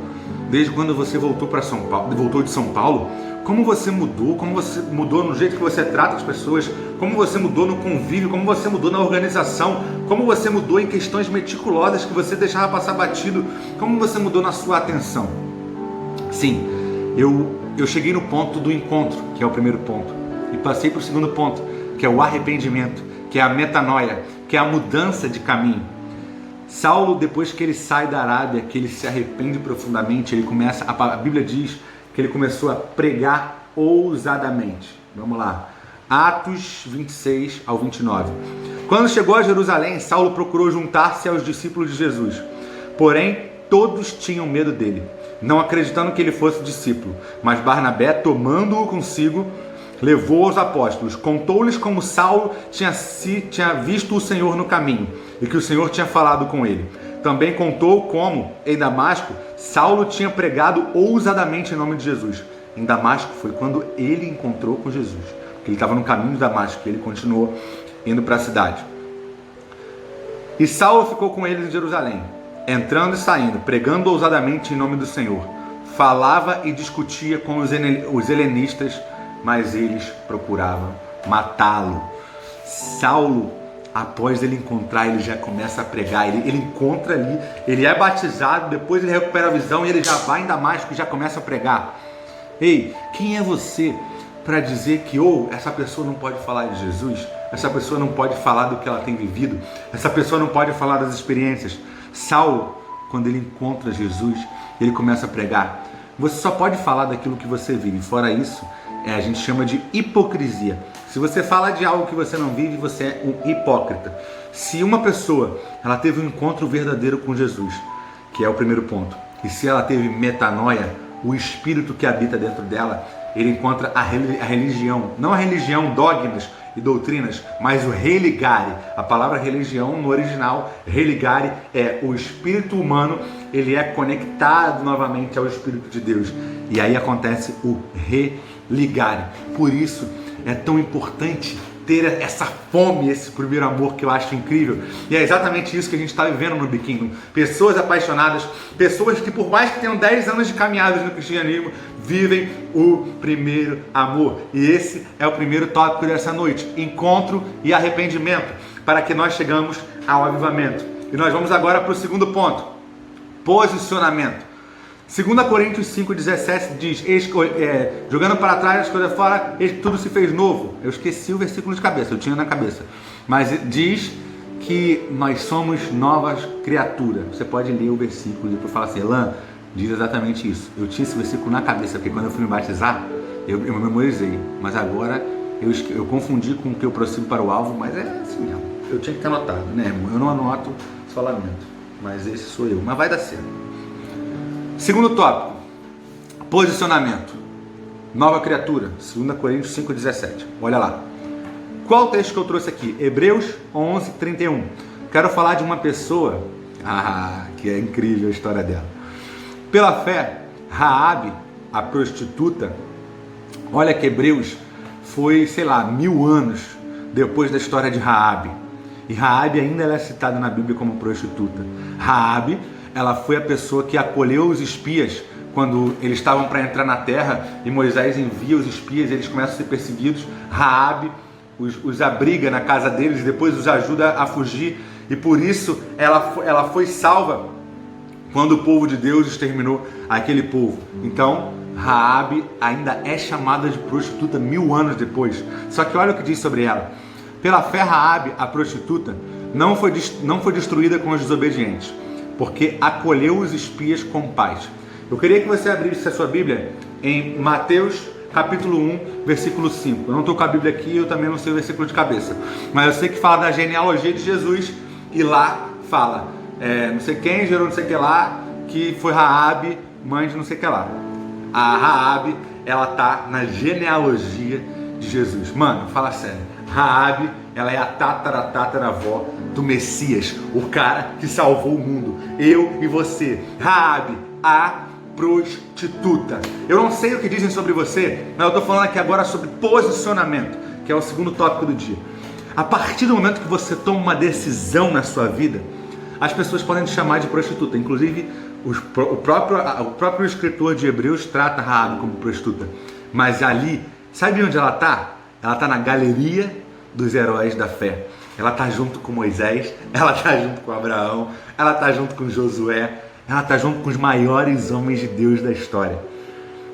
desde quando você voltou de São Paulo? Como você mudou no jeito que você trata as pessoas, como você mudou no convívio, como você mudou na organização, como você mudou em questões meticulosas que você deixava passar batido, como você mudou na sua atenção. Sim, eu cheguei no ponto do encontro, que é o primeiro ponto, e passei para o segundo ponto, que é o arrependimento, que é a metanoia, que é a mudança de caminho. Saulo, depois que ele sai da Arábia, que ele se arrepende profundamente, ele começa, a Bíblia diz que ele começou a pregar ousadamente. Vamos lá, Atos 26 ao 29. Quando chegou a Jerusalém, Saulo procurou juntar-se aos discípulos de Jesus. Porém, todos tinham medo dele, não acreditando que ele fosse discípulo. Mas Barnabé, tomando-o consigo, levou aos apóstolos, contou-lhes como Saulo tinha visto o Senhor no caminho e que o Senhor tinha falado com ele. Também contou como, em Damasco, Saulo tinha pregado ousadamente em nome de Jesus. Em Damasco foi quando ele encontrou com Jesus, porque ele estava no caminho de Damasco, e ele continuou indo para a cidade. E Saulo ficou com eles em Jerusalém, entrando e saindo, pregando ousadamente em nome do Senhor. Falava e discutia com os helenistas, mas eles procuravam matá-lo. Saulo, após ele encontrar, ele já começa a pregar, ele encontra ali, ele é batizado, depois ele recupera a visão e ele já vai em Damasco e já começa a pregar. Ei, quem é você para dizer que essa pessoa não pode falar de Jesus, essa pessoa não pode falar do que ela tem vivido, essa pessoa não pode falar das experiências? Saulo, quando ele encontra Jesus, ele começa a pregar. Você só pode falar daquilo que você vive, fora isso, a gente chama de hipocrisia. Se você fala de algo que você não vive, você é um hipócrita. Se uma pessoa ela teve um encontro verdadeiro com Jesus, que é o primeiro ponto, e se ela teve metanoia, o Espírito que habita dentro dela, ele encontra a religião, não a religião, dogmas e doutrinas, mas o religare. A palavra religião no original, religare, é o espírito humano, ele é conectado novamente ao Espírito de Deus. E aí acontece o religare. Por isso é tão importante ter essa fome, esse primeiro amor que eu acho incrível. E é exatamente isso que a gente está vivendo no Biquinho. Pessoas apaixonadas, pessoas que por mais que tenham 10 anos de caminhadas no cristianismo, vivem o primeiro amor. E esse é o primeiro tópico dessa noite: encontro e arrependimento, para que nós chegamos ao avivamento. E nós vamos agora para o segundo ponto: posicionamento. 2 Coríntios 5,17 diz: jogando para trás as coisas fora, eis que tudo se fez novo. Eu esqueci o versículo de cabeça, eu tinha na cabeça. Mas diz que nós somos novas criaturas. Você pode ler o versículo e depois falar assim: Elan, diz exatamente isso. Eu tinha esse versículo na cabeça, porque quando eu fui me batizar, eu memorizei. Mas agora eu confundi com o que eu prossigo para o alvo, mas é assim mesmo. Eu tinha que ter anotado, né, irmão? Eu não anoto, só lamento. Mas esse sou eu. Mas vai dar certo. Segundo tópico: posicionamento. Nova criatura. 2 Coríntios 5,17. Olha lá. Qual o texto que eu trouxe aqui? Hebreus 11:31. Quero falar de uma pessoa que é incrível a história dela. Pela fé, Raabe, a prostituta, olha que Hebreus foi, 1000 anos depois da história de Raabe. E Raabe ainda é citada na Bíblia como prostituta. Raabe, ela foi a pessoa que acolheu os espias quando eles estavam para entrar na terra e Moisés envia os espias, eles começam a ser perseguidos. Raabe os abriga na casa deles, depois os ajuda a fugir, e por isso ela foi salva quando o povo de Deus exterminou aquele povo. Então Raabe ainda é chamada de prostituta 1000 anos depois. Só que olha o que diz sobre ela: pela fé, Raabe, a prostituta, não foi destruída com os desobedientes, porque acolheu os espias com paz. Eu queria que você abrisse a sua Bíblia em Mateus capítulo 1, versículo 5. Eu não estou com a Bíblia aqui, eu também não sei o versículo de cabeça, mas eu sei que fala da genealogia de Jesus, e lá fala, não sei quem gerou não sei o que lá, que foi Raabe, mãe de não sei o que lá. A Raabe, ela tá na genealogia de Jesus. Mano, fala sério, Raabe, ela é a tataravó do Messias, o cara que salvou o mundo, eu e você. Raabe, a prostituta. Eu não sei o que dizem sobre você, mas eu estou falando aqui agora sobre posicionamento, que é o segundo tópico do dia. A partir do momento que você toma uma decisão na sua vida, as pessoas podem te chamar de prostituta. Inclusive, o próprio escritor de Hebreus trata Raabe como prostituta. Mas ali, sabe onde ela está? Ela está na galeria dos heróis da fé. Ela está junto com Moisés, ela está junto com Abraão, ela está junto com Josué, ela está junto com os maiores homens de Deus da história.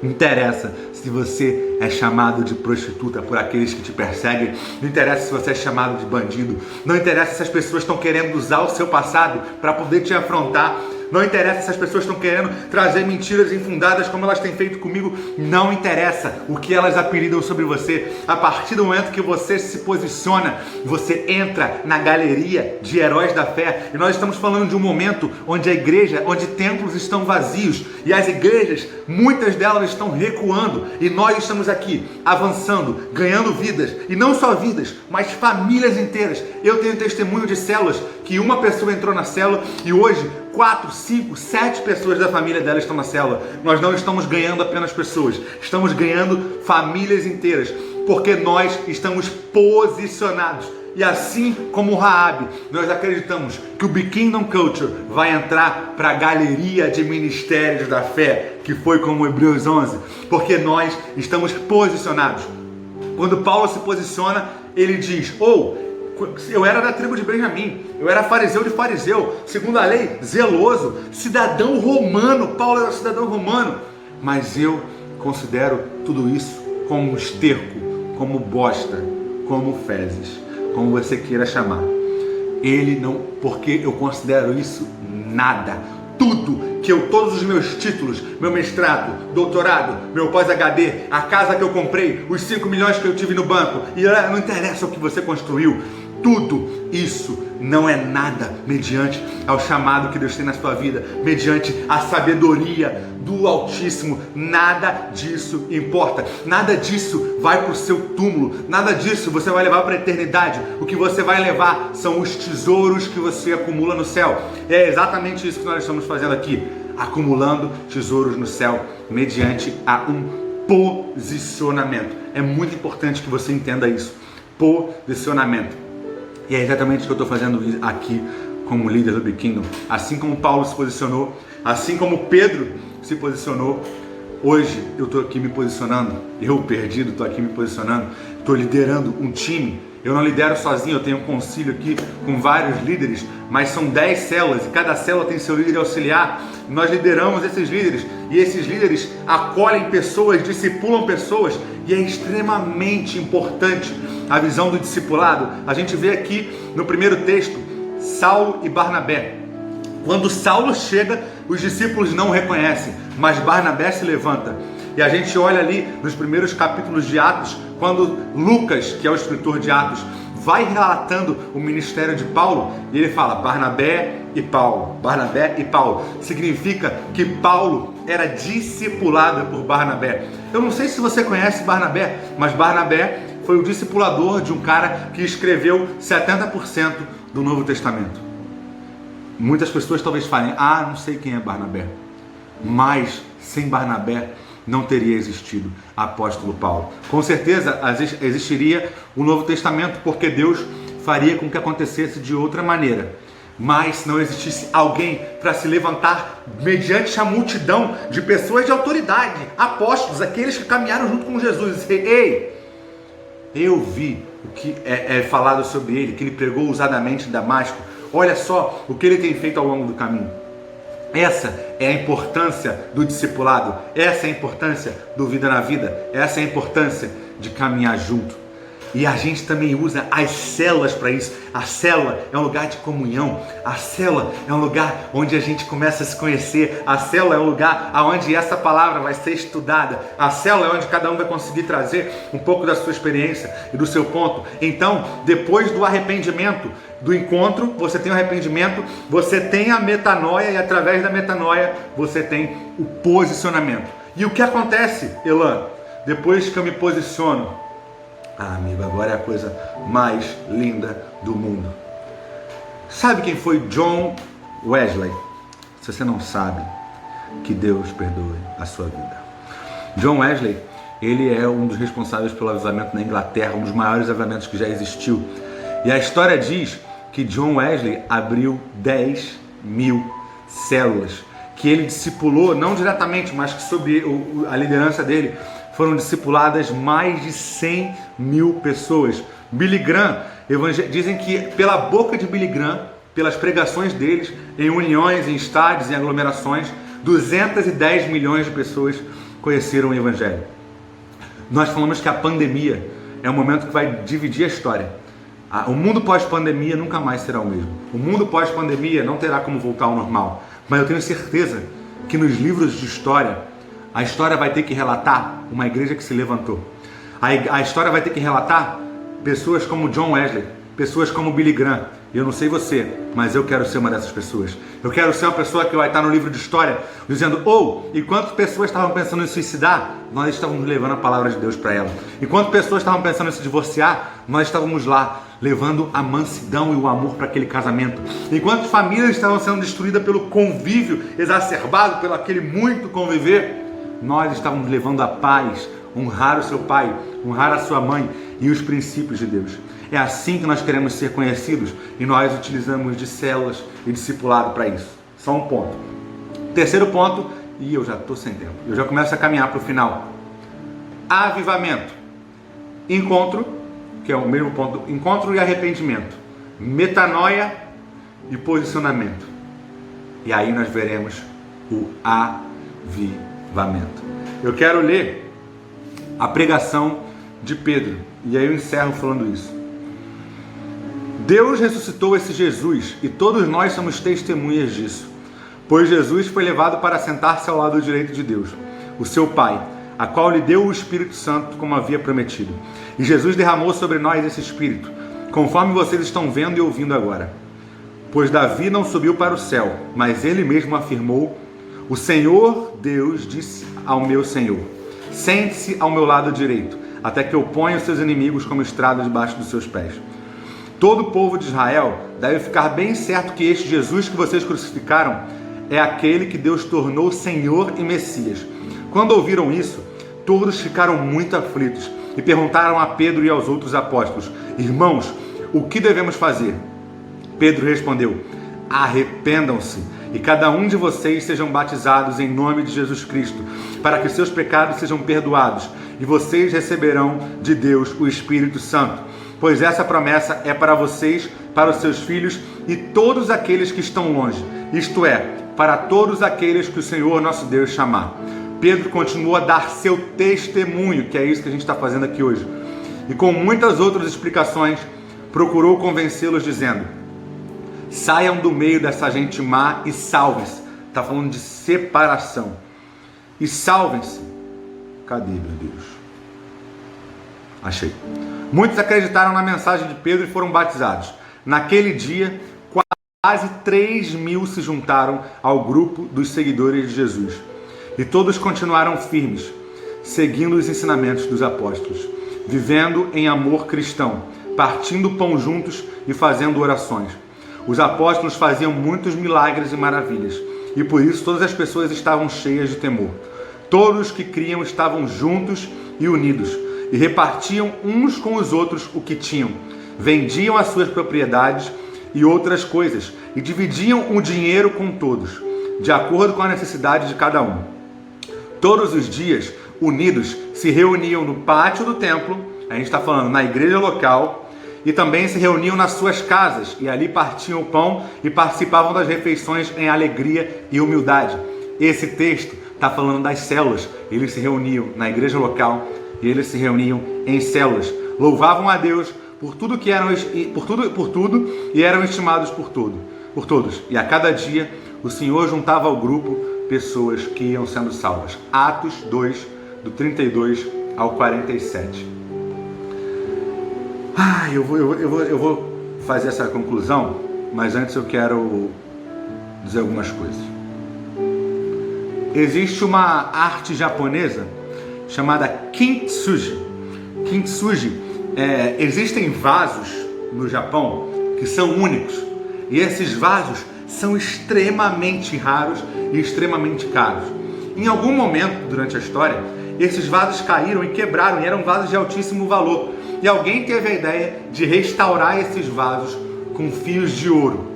Não interessa se você é chamado de prostituta por aqueles que te perseguem, não interessa se você é chamado de bandido, não interessa se as pessoas estão querendo usar o seu passado para poder te afrontar, não interessa se as pessoas estão querendo trazer mentiras infundadas como elas têm feito comigo, não interessa o que elas apelidam sobre você. A partir do momento que você se posiciona, você entra na galeria de heróis da fé. E nós estamos falando de um momento onde a igreja, onde templos estão vazios e as igrejas, muitas delas estão recuando, e nós estamos aqui avançando, ganhando vidas, e não só vidas, mas famílias inteiras. Eu tenho testemunho de células que uma pessoa entrou na célula e hoje 4, 5, 7 pessoas da família dela estão na célula. Nós não estamos ganhando apenas pessoas, estamos ganhando famílias inteiras, porque nós estamos posicionados. E assim como o Raabe, nós acreditamos que o Be Kingdom Culture vai entrar para a galeria de ministérios da fé, que foi como Hebreus 11, porque nós estamos posicionados. Quando Paulo se posiciona, ele diz: eu era da tribo de Benjamim, eu era fariseu de fariseu, segundo a lei, zeloso, cidadão romano. Paulo era cidadão romano, mas eu considero tudo isso como esterco, como bosta, como fezes, como você queira chamar. Ele não, porque eu considero isso nada. Tudo que todos os meus títulos, meu mestrado, doutorado, meu pós-HD, a casa que eu comprei, os 5 milhões que eu tive no banco, e não interessa o que você construiu, tudo isso não é nada mediante ao chamado que Deus tem na sua vida, mediante a sabedoria do Altíssimo. Nada disso importa, nada disso vai para o seu túmulo, nada disso você vai levar para a eternidade. O que você vai levar são os tesouros que você acumula no céu. E é exatamente isso que nós estamos fazendo aqui, acumulando tesouros no céu, mediante a um posicionamento. É muito importante que você entenda isso, posicionamento. E é exatamente o que eu estou fazendo aqui como líder do Be Kingdom. Assim como Paulo se posicionou, assim como Pedro se posicionou, hoje eu estou aqui me posicionando, eu perdido estou aqui me posicionando, estou liderando um time. Eu não lidero sozinho, eu tenho um concílio aqui com vários líderes, mas são 10 células e cada célula tem seu líder auxiliar. Nós lideramos esses líderes e esses líderes acolhem pessoas, discipulam pessoas, e é extremamente importante a visão do discipulado. A gente vê aqui no primeiro texto Saulo e Barnabé. Quando Saulo chega, os discípulos não o reconhecem, mas Barnabé se levanta. E a gente olha ali nos primeiros capítulos de Atos, quando Lucas, que é o escritor de Atos, vai relatando o ministério de Paulo, e ele fala Barnabé e Paulo. Barnabé e Paulo significa que Paulo era discipulado por Barnabé. Eu não sei se você conhece Barnabé, mas Barnabé foi o discipulador de um cara que escreveu 70% do Novo Testamento. Muitas pessoas talvez falem: não sei quem é Barnabé. Mas sem Barnabé não teria existido apóstolo Paulo. Com certeza existiria o Novo Testamento, porque Deus faria com que acontecesse de outra maneira. Mas se não existisse alguém para se levantar mediante a multidão de pessoas de autoridade, apóstolos, aqueles que caminharam junto com Jesus, e dizer: ei, eu vi o que é falado sobre ele, que ele pregou ousadamente em Damasco, olha só o que ele tem feito ao longo do caminho. Essa é a importância do discipulado, essa é a importância do Vida na Vida, essa é a importância de caminhar junto. E a gente também usa as células para isso. A célula é um lugar de comunhão, a célula é um lugar onde a gente começa a se conhecer, a célula é um lugar onde essa palavra vai ser estudada, a célula é onde cada um vai conseguir trazer um pouco da sua experiência e do seu ponto. Então, depois do arrependimento, do encontro, você tem o arrependimento, você tem a metanoia, e através da metanoia você tem o posicionamento. E o que acontece, Elan, depois que eu me posiciono? Amigo, agora é a coisa mais linda do mundo. Sabe quem foi John Wesley? Se você não sabe, que Deus perdoe a sua vida. John Wesley, ele é um dos responsáveis pelo avivamento na Inglaterra, um dos maiores avivamentos que já existiu. E a história diz que John Wesley abriu 10.000 células, que ele discipulou, não diretamente, mas que sob a liderança dele, foram discipuladas mais de 100.000 pessoas. Billy Graham, dizem que pela boca de Billy Graham, pelas pregações deles, em uniões, em estádios, em aglomerações, 210 milhões de pessoas conheceram o Evangelho. Nós falamos que a pandemia é um momento que vai dividir a história. O mundo pós-pandemia nunca mais será o mesmo. O mundo pós-pandemia não terá como voltar ao normal. Mas eu tenho certeza que nos livros de história, a história vai ter que relatar uma igreja que se levantou. A história vai ter que relatar pessoas como John Wesley, pessoas como Billy Graham. Eu não sei você, mas eu quero ser uma dessas pessoas. Eu quero ser uma pessoa que vai estar no livro de história dizendo: enquanto pessoas estavam pensando em suicidar, nós estávamos levando a palavra de Deus para elas. Enquanto pessoas estavam pensando em se divorciar, nós estávamos lá levando a mansidão e o amor para aquele casamento. Enquanto famílias estavam sendo destruídas pelo convívio exacerbado, pelo aquele muito conviver, nós estávamos levando a paz, honrar o seu pai, honrar a sua mãe e os princípios de Deus. É assim que nós queremos ser conhecidos e nós utilizamos de células e discipulado para isso. Só um ponto. Terceiro ponto, e eu já estou sem tempo, eu já começo a caminhar para o final. Avivamento. Encontro, que é o mesmo ponto, encontro e arrependimento. Metanoia e posicionamento. E aí nós veremos o avivamento. Eu quero ler a pregação de Pedro, e aí eu encerro falando isso. Deus ressuscitou esse Jesus e todos nós somos testemunhas disso, pois Jesus foi levado para sentar-se ao lado direito de Deus, o seu Pai, a qual lhe deu o Espírito Santo como havia prometido. E Jesus derramou sobre nós esse Espírito, conforme vocês estão vendo e ouvindo agora. Pois Davi não subiu para o céu, mas ele mesmo afirmou: o Senhor Deus disse ao meu Senhor: sente-se ao meu lado direito, até que eu ponha os seus inimigos como estrada debaixo dos seus pés. Todo o povo de Israel deve ficar bem certo que este Jesus que vocês crucificaram é aquele que Deus tornou Senhor e Messias. Quando ouviram isso, todos ficaram muito aflitos e perguntaram a Pedro e aos outros apóstolos: irmãos, o que devemos fazer? Pedro respondeu: arrependam-se e cada um de vocês sejam batizados em nome de Jesus Cristo, para que seus pecados sejam perdoados, e vocês receberão de Deus o Espírito Santo. Pois essa promessa é para vocês, para os seus filhos e todos aqueles que estão longe, isto é, para todos aqueles que o Senhor nosso Deus chamar. Pedro continuou a dar seu testemunho, que é isso que a gente está fazendo aqui hoje, e com muitas outras explicações, procurou convencê-los dizendo: saiam do meio dessa gente má e salvem-se. Está falando de separação. E salvem-se. Cadê, meu Deus? Achei. Muitos acreditaram na mensagem de Pedro e foram batizados. Naquele dia, quase 3.000 se juntaram ao grupo dos seguidores de Jesus. E todos continuaram firmes, seguindo os ensinamentos dos apóstolos, vivendo em amor cristão, partindo o pão juntos e fazendo orações. Os apóstolos faziam muitos milagres e maravilhas, e por isso todas as pessoas estavam cheias de temor. Todos que criam estavam juntos e unidos, e repartiam uns com os outros o que tinham. Vendiam as suas propriedades e outras coisas, e dividiam o dinheiro com todos, de acordo com a necessidade de cada um. Todos os dias, unidos, se reuniam no pátio do templo, a gente está falando na igreja local, e também se reuniam nas suas casas, e ali partiam o pão e participavam das refeições em alegria e humildade. Esse texto está falando das células. Eles se reuniam na igreja local e eles se reuniam em células. Louvavam a Deus por tudo que eram por tudo e eram estimados por todos. E a cada dia o Senhor juntava ao grupo pessoas que iam sendo salvas. Atos 2, do 32 ao 47. Eu vou fazer essa conclusão, mas antes eu quero dizer algumas coisas. Existe uma arte japonesa chamada Kintsugi. Kintsugi, existem vasos no Japão que são únicos. E esses vasos são extremamente raros e extremamente caros. Em algum momento durante a história, esses vasos caíram e quebraram, e eram vasos de altíssimo valor. E alguém teve a ideia de restaurar esses vasos com fios de ouro.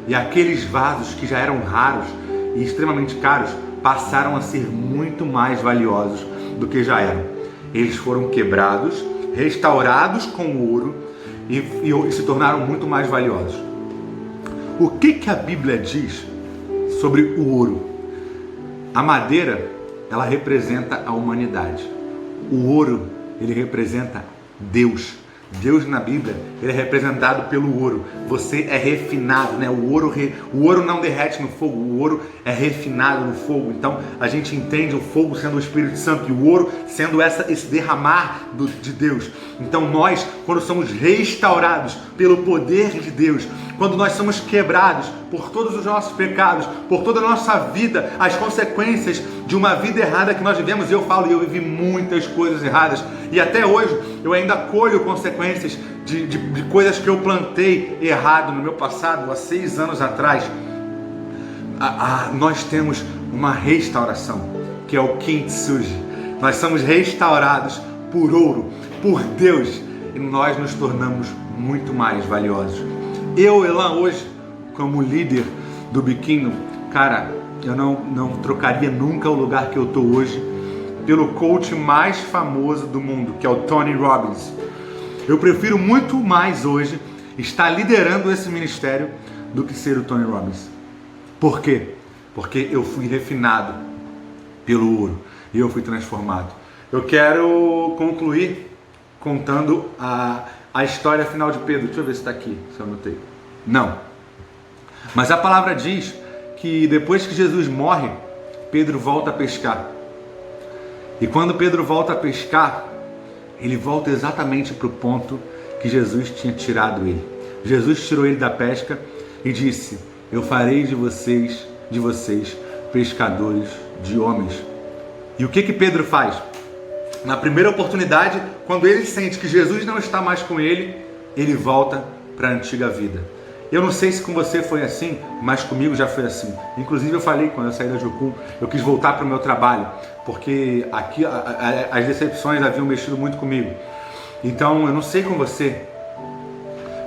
E aqueles vasos que já eram raros e extremamente caros passaram a ser muito mais valiosos do que já eram. Eles foram quebrados, restaurados com ouro e se tornaram muito mais valiosos. O que a Bíblia diz sobre o ouro? A madeira, ela representa a humanidade. O ouro, ele representa Deus. Deus na Bíblia, ele é representado pelo ouro. Você é refinado, né? O ouro não derrete no fogo, o ouro é refinado no fogo. Então a gente entende o fogo sendo o Espírito Santo e o ouro sendo esse derramar de Deus. Então nós, quando somos restaurados pelo poder de Deus, quando nós somos quebrados por todos os nossos pecados, por toda a nossa vida, as consequências de uma vida errada que nós vivemos, eu vivi muitas coisas erradas e até hoje eu ainda colho consequências de coisas que eu plantei errado no meu passado, há 6 anos atrás. Nós temos uma restauração, que é o Kintsugi. Nós somos restaurados por ouro, por Deus, e nós nos tornamos muito mais valiosos. Eu, Elan, hoje, como líder do Biquinho, cara, eu não trocaria nunca o lugar que eu tô hoje pelo coach mais famoso do mundo, que é o Tony Robbins. Eu prefiro muito mais hoje estar liderando esse ministério do que ser o Tony Robbins. Por quê? Porque eu fui refinado pelo ouro e eu fui transformado. Eu quero concluir contando a história final de Pedro. Deixa eu ver se está aqui, se eu anotei. Não. Mas a palavra diz que depois que Jesus morre, Pedro volta a pescar. E quando Pedro volta a pescar, ele volta exatamente para o ponto que Jesus tinha tirado ele. Jesus tirou ele da pesca e disse: eu farei de vocês pescadores de homens. E o que Pedro faz? Na primeira oportunidade, quando ele sente que Jesus não está mais com ele, ele volta para a antiga vida. Eu não sei se com você foi assim, mas comigo já foi assim. Inclusive eu falei quando eu saí da Jucu, eu quis voltar para o meu trabalho, porque aqui as decepções haviam mexido muito comigo. Então eu não sei com você,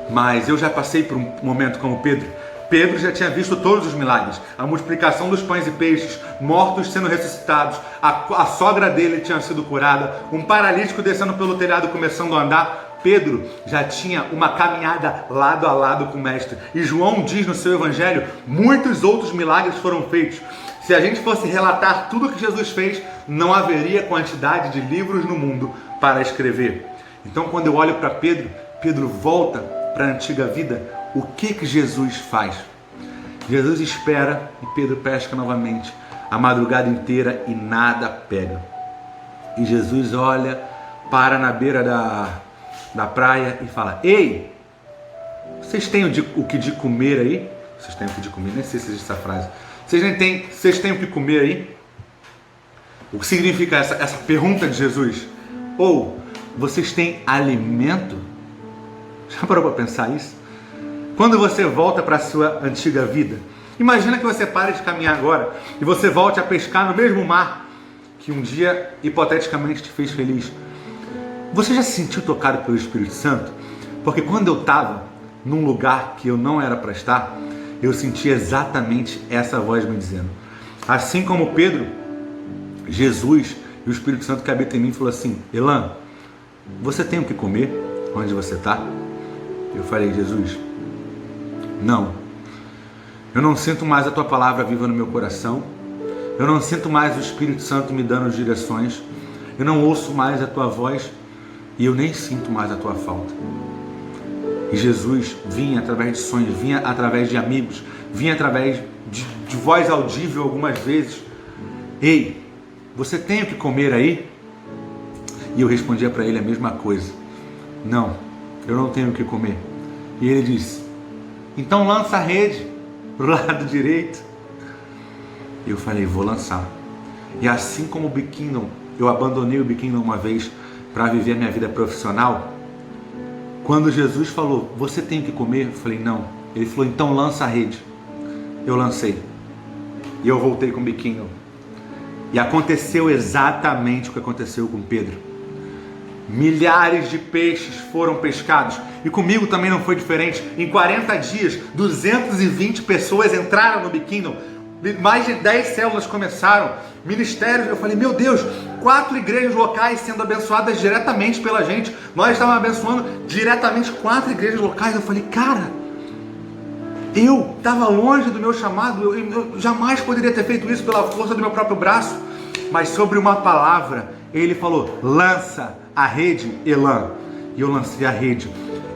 mas eu já passei por um momento como Pedro. Pedro já tinha visto todos os milagres, a multiplicação dos pães e peixes, mortos sendo ressuscitados, a sogra dele tinha sido curada, um paralítico descendo pelo telhado começando a andar. Pedro já tinha uma caminhada lado a lado com o mestre. E João diz no seu evangelho, muitos outros milagres foram feitos. Se a gente fosse relatar tudo o que Jesus fez, não haveria quantidade de livros no mundo para escrever. Então quando eu olho para Pedro, Pedro volta para a antiga vida. O que Jesus faz? Jesus espera e Pedro pesca novamente a madrugada inteira e nada pega. E Jesus olha, para na beira da praia e fala: ei, vocês têm o que de comer aí? Vocês têm o que de comer? Nem sei se existe essa frase. Vocês têm o que comer aí? O que significa essa pergunta de Jesus? Ou vocês têm alimento? Já parou para pensar isso? Quando você volta para a sua antiga vida, imagina que você pare de caminhar agora e você volte a pescar no mesmo mar que um dia hipoteticamente te fez feliz. Você já se sentiu tocado pelo Espírito Santo? Porque quando eu estava num lugar que eu não era para estar, eu senti exatamente essa voz me dizendo. Assim como Pedro, Jesus e o Espírito Santo que habita em mim falou assim: Elan, você tem o que comer onde você está? Eu falei: Jesus, não. Eu não sinto mais a tua palavra viva no meu coração. Eu não sinto mais o Espírito Santo me dando direções. Eu não ouço mais a tua voz. E eu nem sinto mais a tua falta. E Jesus vinha através de sonhos, vinha através de amigos, vinha através de voz audível algumas vezes. Ei, você tem o que comer aí? E eu respondia para ele a mesma coisa. Não, eu não tenho o que comer. E ele disse: então lança a rede para o lado direito. E eu falei: vou lançar. E assim como o Biquinho, eu abandonei o Biquinho uma vez para viver a minha vida profissional. Quando Jesus falou: você tem que comer? Eu falei: não. Ele falou: então lança a rede. eu lancei. E eu voltei com o biquinho. E aconteceu exatamente o que aconteceu com Pedro. Milhares de peixes foram pescados. E comigo também não foi diferente. Em 40 dias, 220 pessoas entraram no biquíni. Mais de 10 células começaram. Ministérios, eu falei, meu Deus, 4 igrejas locais sendo abençoadas diretamente pela gente. Nós estávamos abençoando diretamente 4 igrejas locais. Eu falei, cara, eu estava longe do meu chamado. Eu jamais poderia ter feito isso pela força do meu próprio braço. Mas sobre uma palavra, ele falou, lança a rede, Elan. E eu lancei a rede.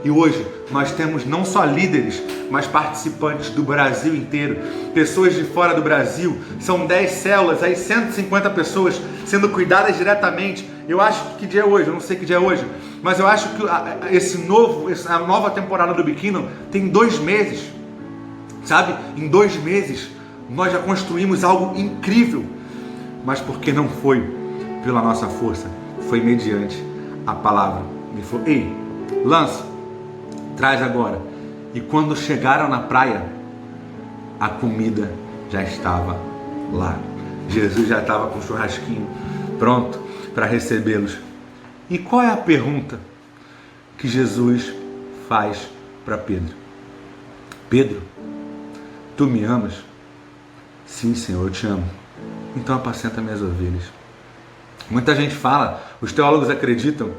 E hoje nós temos não só líderes, mas participantes do Brasil inteiro, pessoas de fora do Brasil. São 10 células, aí 150 pessoas sendo cuidadas diretamente. Eu acho que dia é hoje, eu não sei que dia é hoje, mas eu acho que a nova temporada do Biquíni tem 2 meses, sabe? Em 2 meses nós já construímos algo incrível, mas porque não foi pela nossa força, foi mediante a palavra. Ele falou, ei, lança, traz agora. E quando chegaram na praia, a comida já estava lá. Jesus já estava com o churrasquinho pronto para recebê-los. E qual é a pergunta que Jesus faz para Pedro? Pedro, tu me amas? Sim, Senhor, eu te amo. Então apacenta minhas ovelhas. Muita gente fala, os teólogos acreditam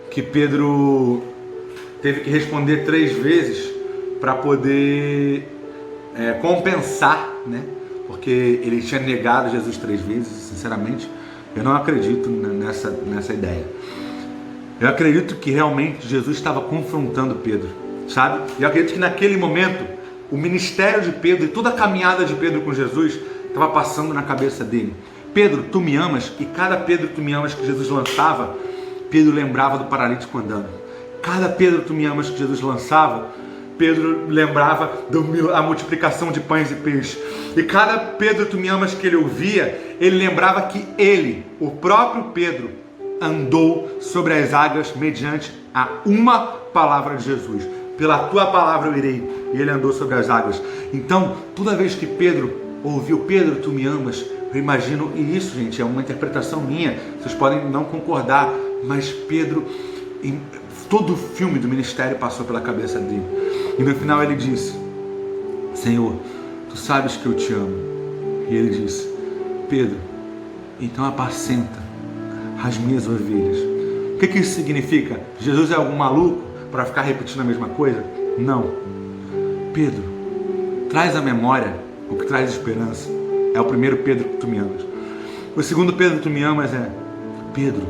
que Pedro teve que responder 3 vezes para poder compensar, né? Porque ele tinha negado Jesus 3 vezes. Sinceramente, eu não acredito nessa ideia. Eu acredito que realmente Jesus estava confrontando Pedro, sabe? E eu acredito que naquele momento o ministério de Pedro e toda a caminhada de Pedro com Jesus estava passando na cabeça dele. Pedro, tu me amas? E cada Pedro, tu me amas que Jesus lançava, Pedro lembrava do paralítico andando. Cada Pedro, tu me amas que Jesus lançava, Pedro lembrava da multiplicação de pães e peixes. E cada Pedro, tu me amas que ele ouvia, ele lembrava que ele, o próprio Pedro, andou sobre as águas mediante a uma palavra de Jesus. Pela tua palavra eu irei. E ele andou sobre as águas. Então, toda vez que Pedro ouviu, Pedro, tu me amas, eu imagino, e isso, gente, é uma interpretação minha, vocês podem não concordar, mas Pedro, todo o filme do ministério passou pela cabeça dele. E no final ele disse, Senhor, tu sabes que eu te amo. E ele disse, Pedro, então apacenta as minhas ovelhas. O que isso significa? Jesus é algum maluco para ficar repetindo a mesma coisa? Não. Pedro, traz à memória o que traz esperança. É o primeiro Pedro que tu me amas. O segundo Pedro que tu me amas é, Pedro,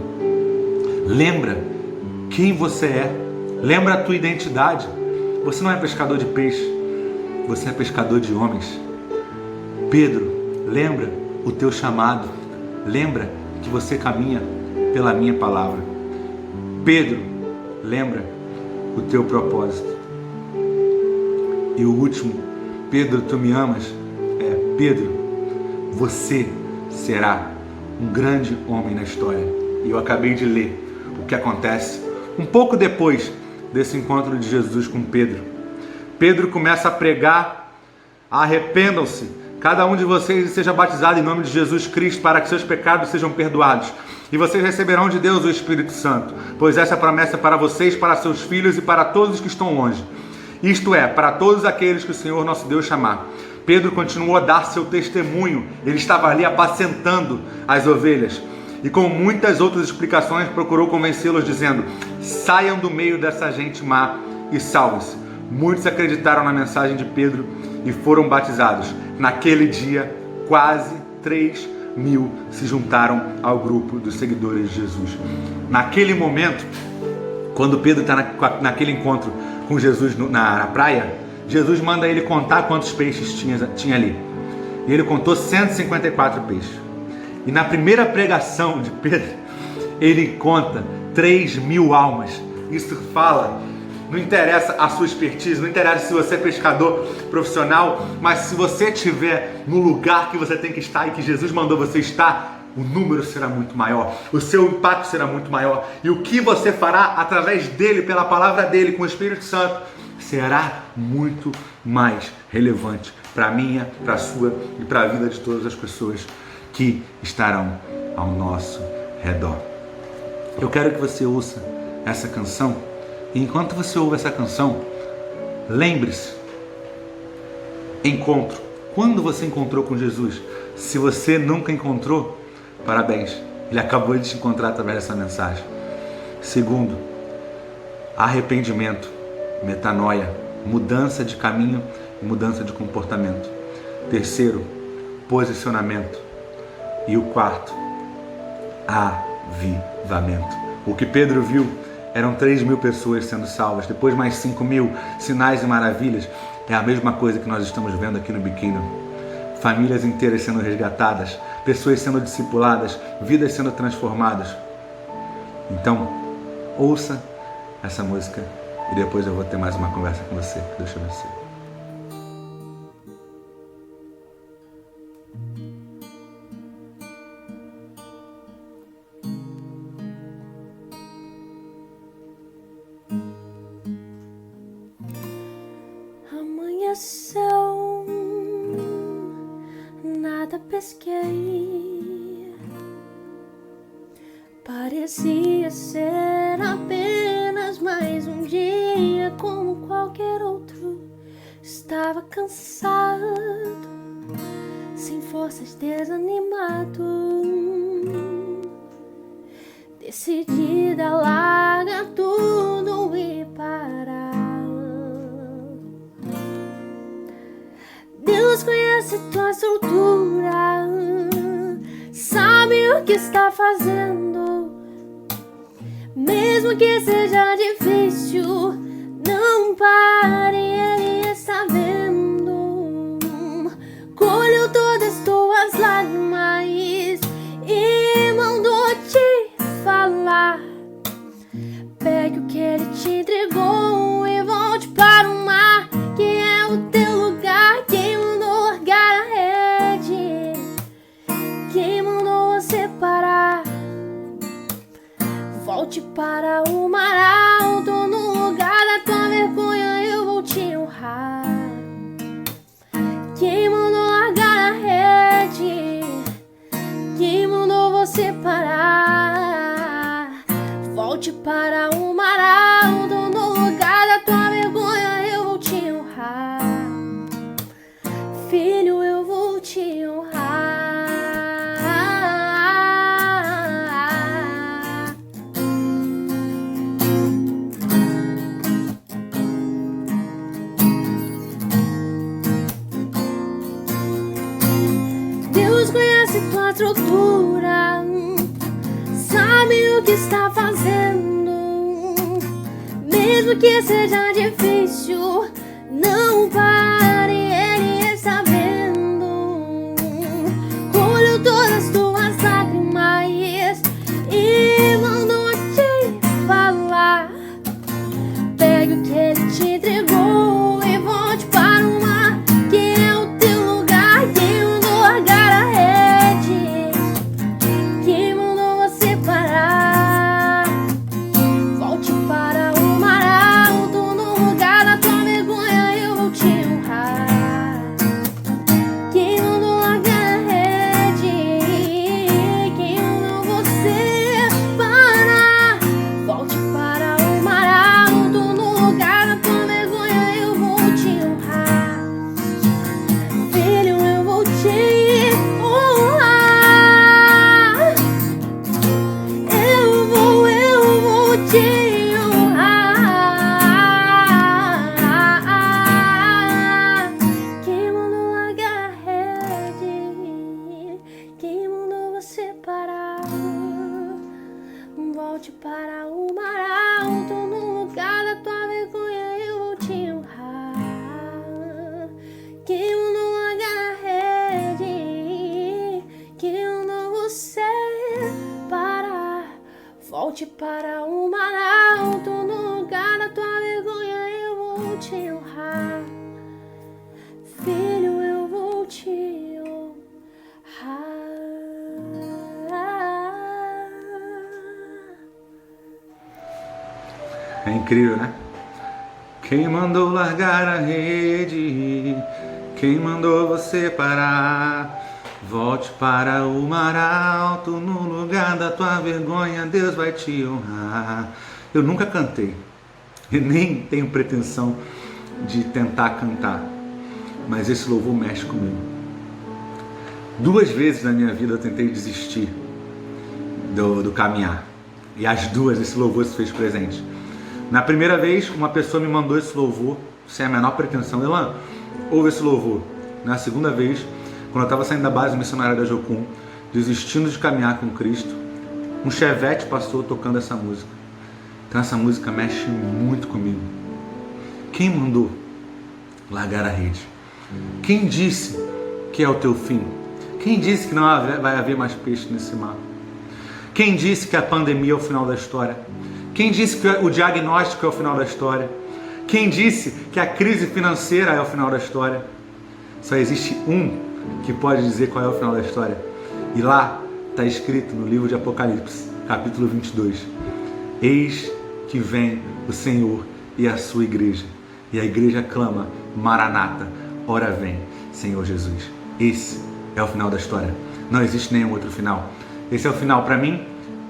lembra quem você é. Lembra a tua identidade. Você não é pescador de peixe, você é pescador de homens. Pedro, lembra o teu chamado. Lembra que você caminha pela minha palavra. Pedro, lembra o teu propósito. E o último, Pedro, tu me amas, é, Pedro, você será um grande homem na história. E eu acabei de ler o que acontece um pouco depois desse encontro de Jesus com Pedro. Pedro começa a pregar, arrependam-se, cada um de vocês seja batizado em nome de Jesus Cristo para que seus pecados sejam perdoados. E vocês receberão de Deus o Espírito Santo, pois essa promessa é para vocês, para seus filhos e para todos os que estão longe. Isto é, para todos aqueles que o Senhor nosso Deus chamar. Pedro continuou a dar seu testemunho, ele estava ali apacentando as ovelhas. E com muitas outras explicações procurou convencê-los dizendo, saiam do meio dessa gente má e salvem-se. Muitos acreditaram na mensagem de Pedro e foram batizados. Naquele dia, quase 3.000 se juntaram ao grupo dos seguidores de Jesus. Naquele momento, quando Pedro está naquele encontro com Jesus na praia, Jesus manda ele contar quantos peixes tinha ali. E ele contou 154 peixes. E na primeira pregação de Pedro, ele conta 3.000 almas. Isso fala, não interessa a sua expertise, não interessa se você é pescador profissional, mas se você estiver no lugar que você tem que estar e que Jesus mandou você estar, o número será muito maior, o seu impacto será muito maior. E o que você fará através dele, pela palavra dele, com o Espírito Santo, será muito mais relevante para a minha, para a sua e para a vida de todas as pessoas que estarão ao nosso redor. Eu quero que você ouça essa canção e enquanto você ouve essa canção, lembre-se, encontro. Quando você encontrou com Jesus? Se você nunca encontrou, parabéns, Ele acabou de te encontrar através dessa mensagem. Segundo, arrependimento, metanoia, mudança de caminho e mudança de comportamento. Terceiro, posicionamento. E o quarto, avivamento. O que Pedro viu eram 3.000 pessoas sendo salvas, depois mais 5.000, sinais e maravilhas. É a mesma coisa que nós estamos vendo aqui no Biquíni. Famílias inteiras sendo resgatadas, pessoas sendo discipuladas, vidas sendo transformadas. Então, ouça essa música e depois eu vou ter mais uma conversa com você. Deus te abençoe. Amanheceu, nada pesquei. Parecia ser apenas mais um dia como qualquer outro. Estava cansado, sem forças, desanimado, decidida a largar tudo e parar. Deus conhece tua estrutura, sabe o que está fazendo. Mesmo que seja difícil, não pare, Ele está vendo. Colheu todas tuas lágrimas e mandou te falar. Pegue o que Ele te entregou e volte para o mar, que é o teu lugar. Quem mandou largar a rede? Quem mandou você parar? Volte para o mar alto, no lugar da tua vergonha eu vou te honrar. Quem mandou largar a rede? Quem mandou você parar? Volte para o mar alto, no lugar da tua vergonha eu vou te honrar. Filho, eu vou te honrar. Deus conhece tua estrutura, sabe o que está fazendo. Mesmo que seja difícil, não pare, Ele está vendo. Colheu todas as tuas lágrimas e mandou te falar. Pegue o que Ele te entregou e volte para o mar, que é o teu lugar. Quem mandou largar a rede? Quem mandou você parar? Volte para o mar alto, no lugar da tua vergonha eu vou te honrar. Quem mandou largar a rede? Quem mandou você parar? Volte para o mar alto, no lugar da tua vergonha eu vou te honrar. Filho, eu vou te honrar. Eu vou te honrar. Quem mandou largar a rede? Quem mandou você parar? Volte para o mar alto, no lugar da tua vergonha eu vou te honrar. Quem mandou largar a rede? Quem mandou você parar? Volte para o mar alto, no lugar da tua vergonha eu vou te honrar. Filho, eu vou te honrar. É incrível, né? Quem mandou largar a rede? Quem mandou você parar? Volte para o mar alto, no lugar da tua vergonha, Deus vai te honrar. Eu nunca cantei, e nem tenho pretensão de tentar cantar, mas esse louvor mexe comigo. 2 vezes na minha vida eu tentei desistir do caminhar, e as 2 esse louvor se fez presente. Na primeira vez, uma pessoa me mandou esse louvor, sem a menor pretensão. Elan, ouve esse louvor. Na segunda vez, quando eu estava saindo da base missionária da Jocum, desistindo de caminhar com Cristo, um Chevette passou tocando essa música. Então essa música mexe muito comigo. Quem mandou largar a rede? Quem disse que é o teu fim? Quem disse que não vai haver mais peixe nesse mar? Quem disse que a pandemia é o final da história? Quem disse que o diagnóstico é o final da história? Quem disse que a crise financeira é o final da história? Só existe um que pode dizer qual é o final da história. E lá está escrito no livro de Apocalipse, capítulo 22. Eis que vem o Senhor e a sua igreja. E a igreja clama, Maranata, ora vem, Senhor Jesus. Esse é o final da história. Não existe nenhum outro final. Esse é o final para mim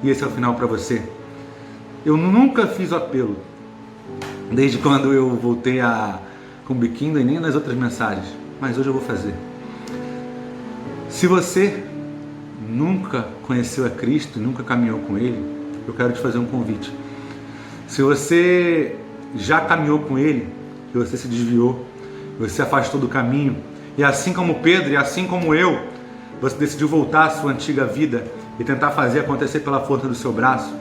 e esse é o final para você. Eu nunca fiz o apelo, desde quando eu voltei com o biquíni e nem nas outras mensagens, mas hoje eu vou fazer. Se você nunca conheceu a Cristo, nunca caminhou com Ele, eu quero te fazer um convite. Se você já caminhou com Ele, e você se desviou, você se afastou do caminho, e assim como Pedro, e assim como eu, você decidiu voltar à sua antiga vida e tentar fazer acontecer pela força do seu braço,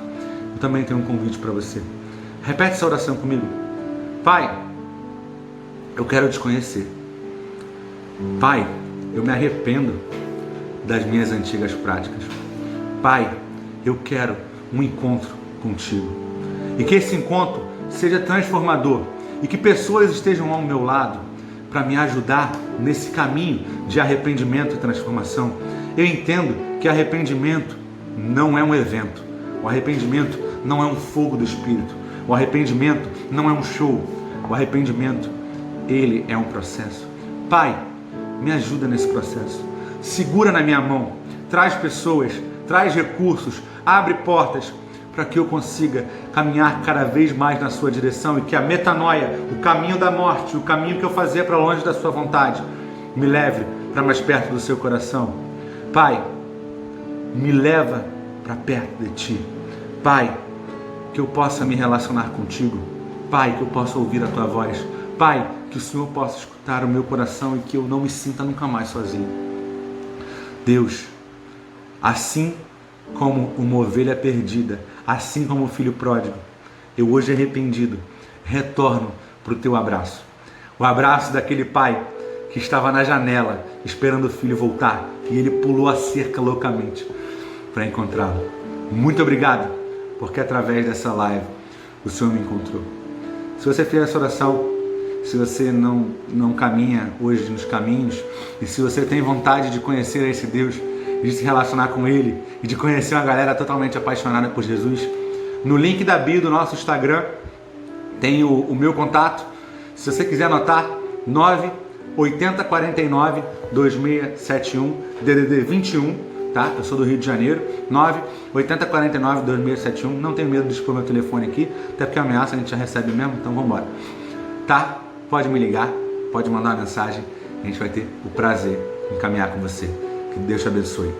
eu também tenho um convite para você. Repete essa oração comigo. Pai, eu quero te conhecer. Pai, eu me arrependo das minhas antigas práticas. Pai, eu quero um encontro contigo. E que esse encontro seja transformador. E que pessoas estejam ao meu lado para me ajudar nesse caminho de arrependimento e transformação. Eu entendo que arrependimento não é um evento. O arrependimento não é um fogo do Espírito. O arrependimento não é um show. O arrependimento, ele é um processo. Pai, me ajuda nesse processo. Segura na minha mão. Traz pessoas, traz recursos, abre portas para que eu consiga caminhar cada vez mais na sua direção e que a metanoia, o caminho da morte, o caminho que eu fazia para longe da sua vontade, me leve para mais perto do seu coração. Pai, me leva para perto de Ti. Pai, que eu possa me relacionar contigo. Pai, que eu possa ouvir a Tua voz. Pai, que o Senhor possa escutar o meu coração e que eu não me sinta nunca mais sozinho. Deus, assim como uma ovelha perdida, assim como o filho pródigo, eu hoje arrependido, retorno para o Teu abraço. O abraço daquele pai que estava na janela esperando o filho voltar e ele pulou a cerca loucamente para encontrá-lo. Muito obrigado, porque através dessa live o Senhor me encontrou. Se você fez essa oração, se você não caminha hoje nos caminhos, e se você tem vontade de conhecer esse Deus, de se relacionar com Ele, e de conhecer uma galera totalmente apaixonada por Jesus, no link da bio do nosso Instagram tem o meu contato. Se você quiser anotar, 98049 2671 DDD 21, tá? Eu sou do Rio de Janeiro, 98049 2671. Não tenho medo de expor meu telefone aqui, até porque a ameaça a gente já recebe mesmo, então vamos embora. Tá? Pode me ligar, pode mandar uma mensagem, a gente vai ter o prazer em caminhar com você. Que Deus te abençoe.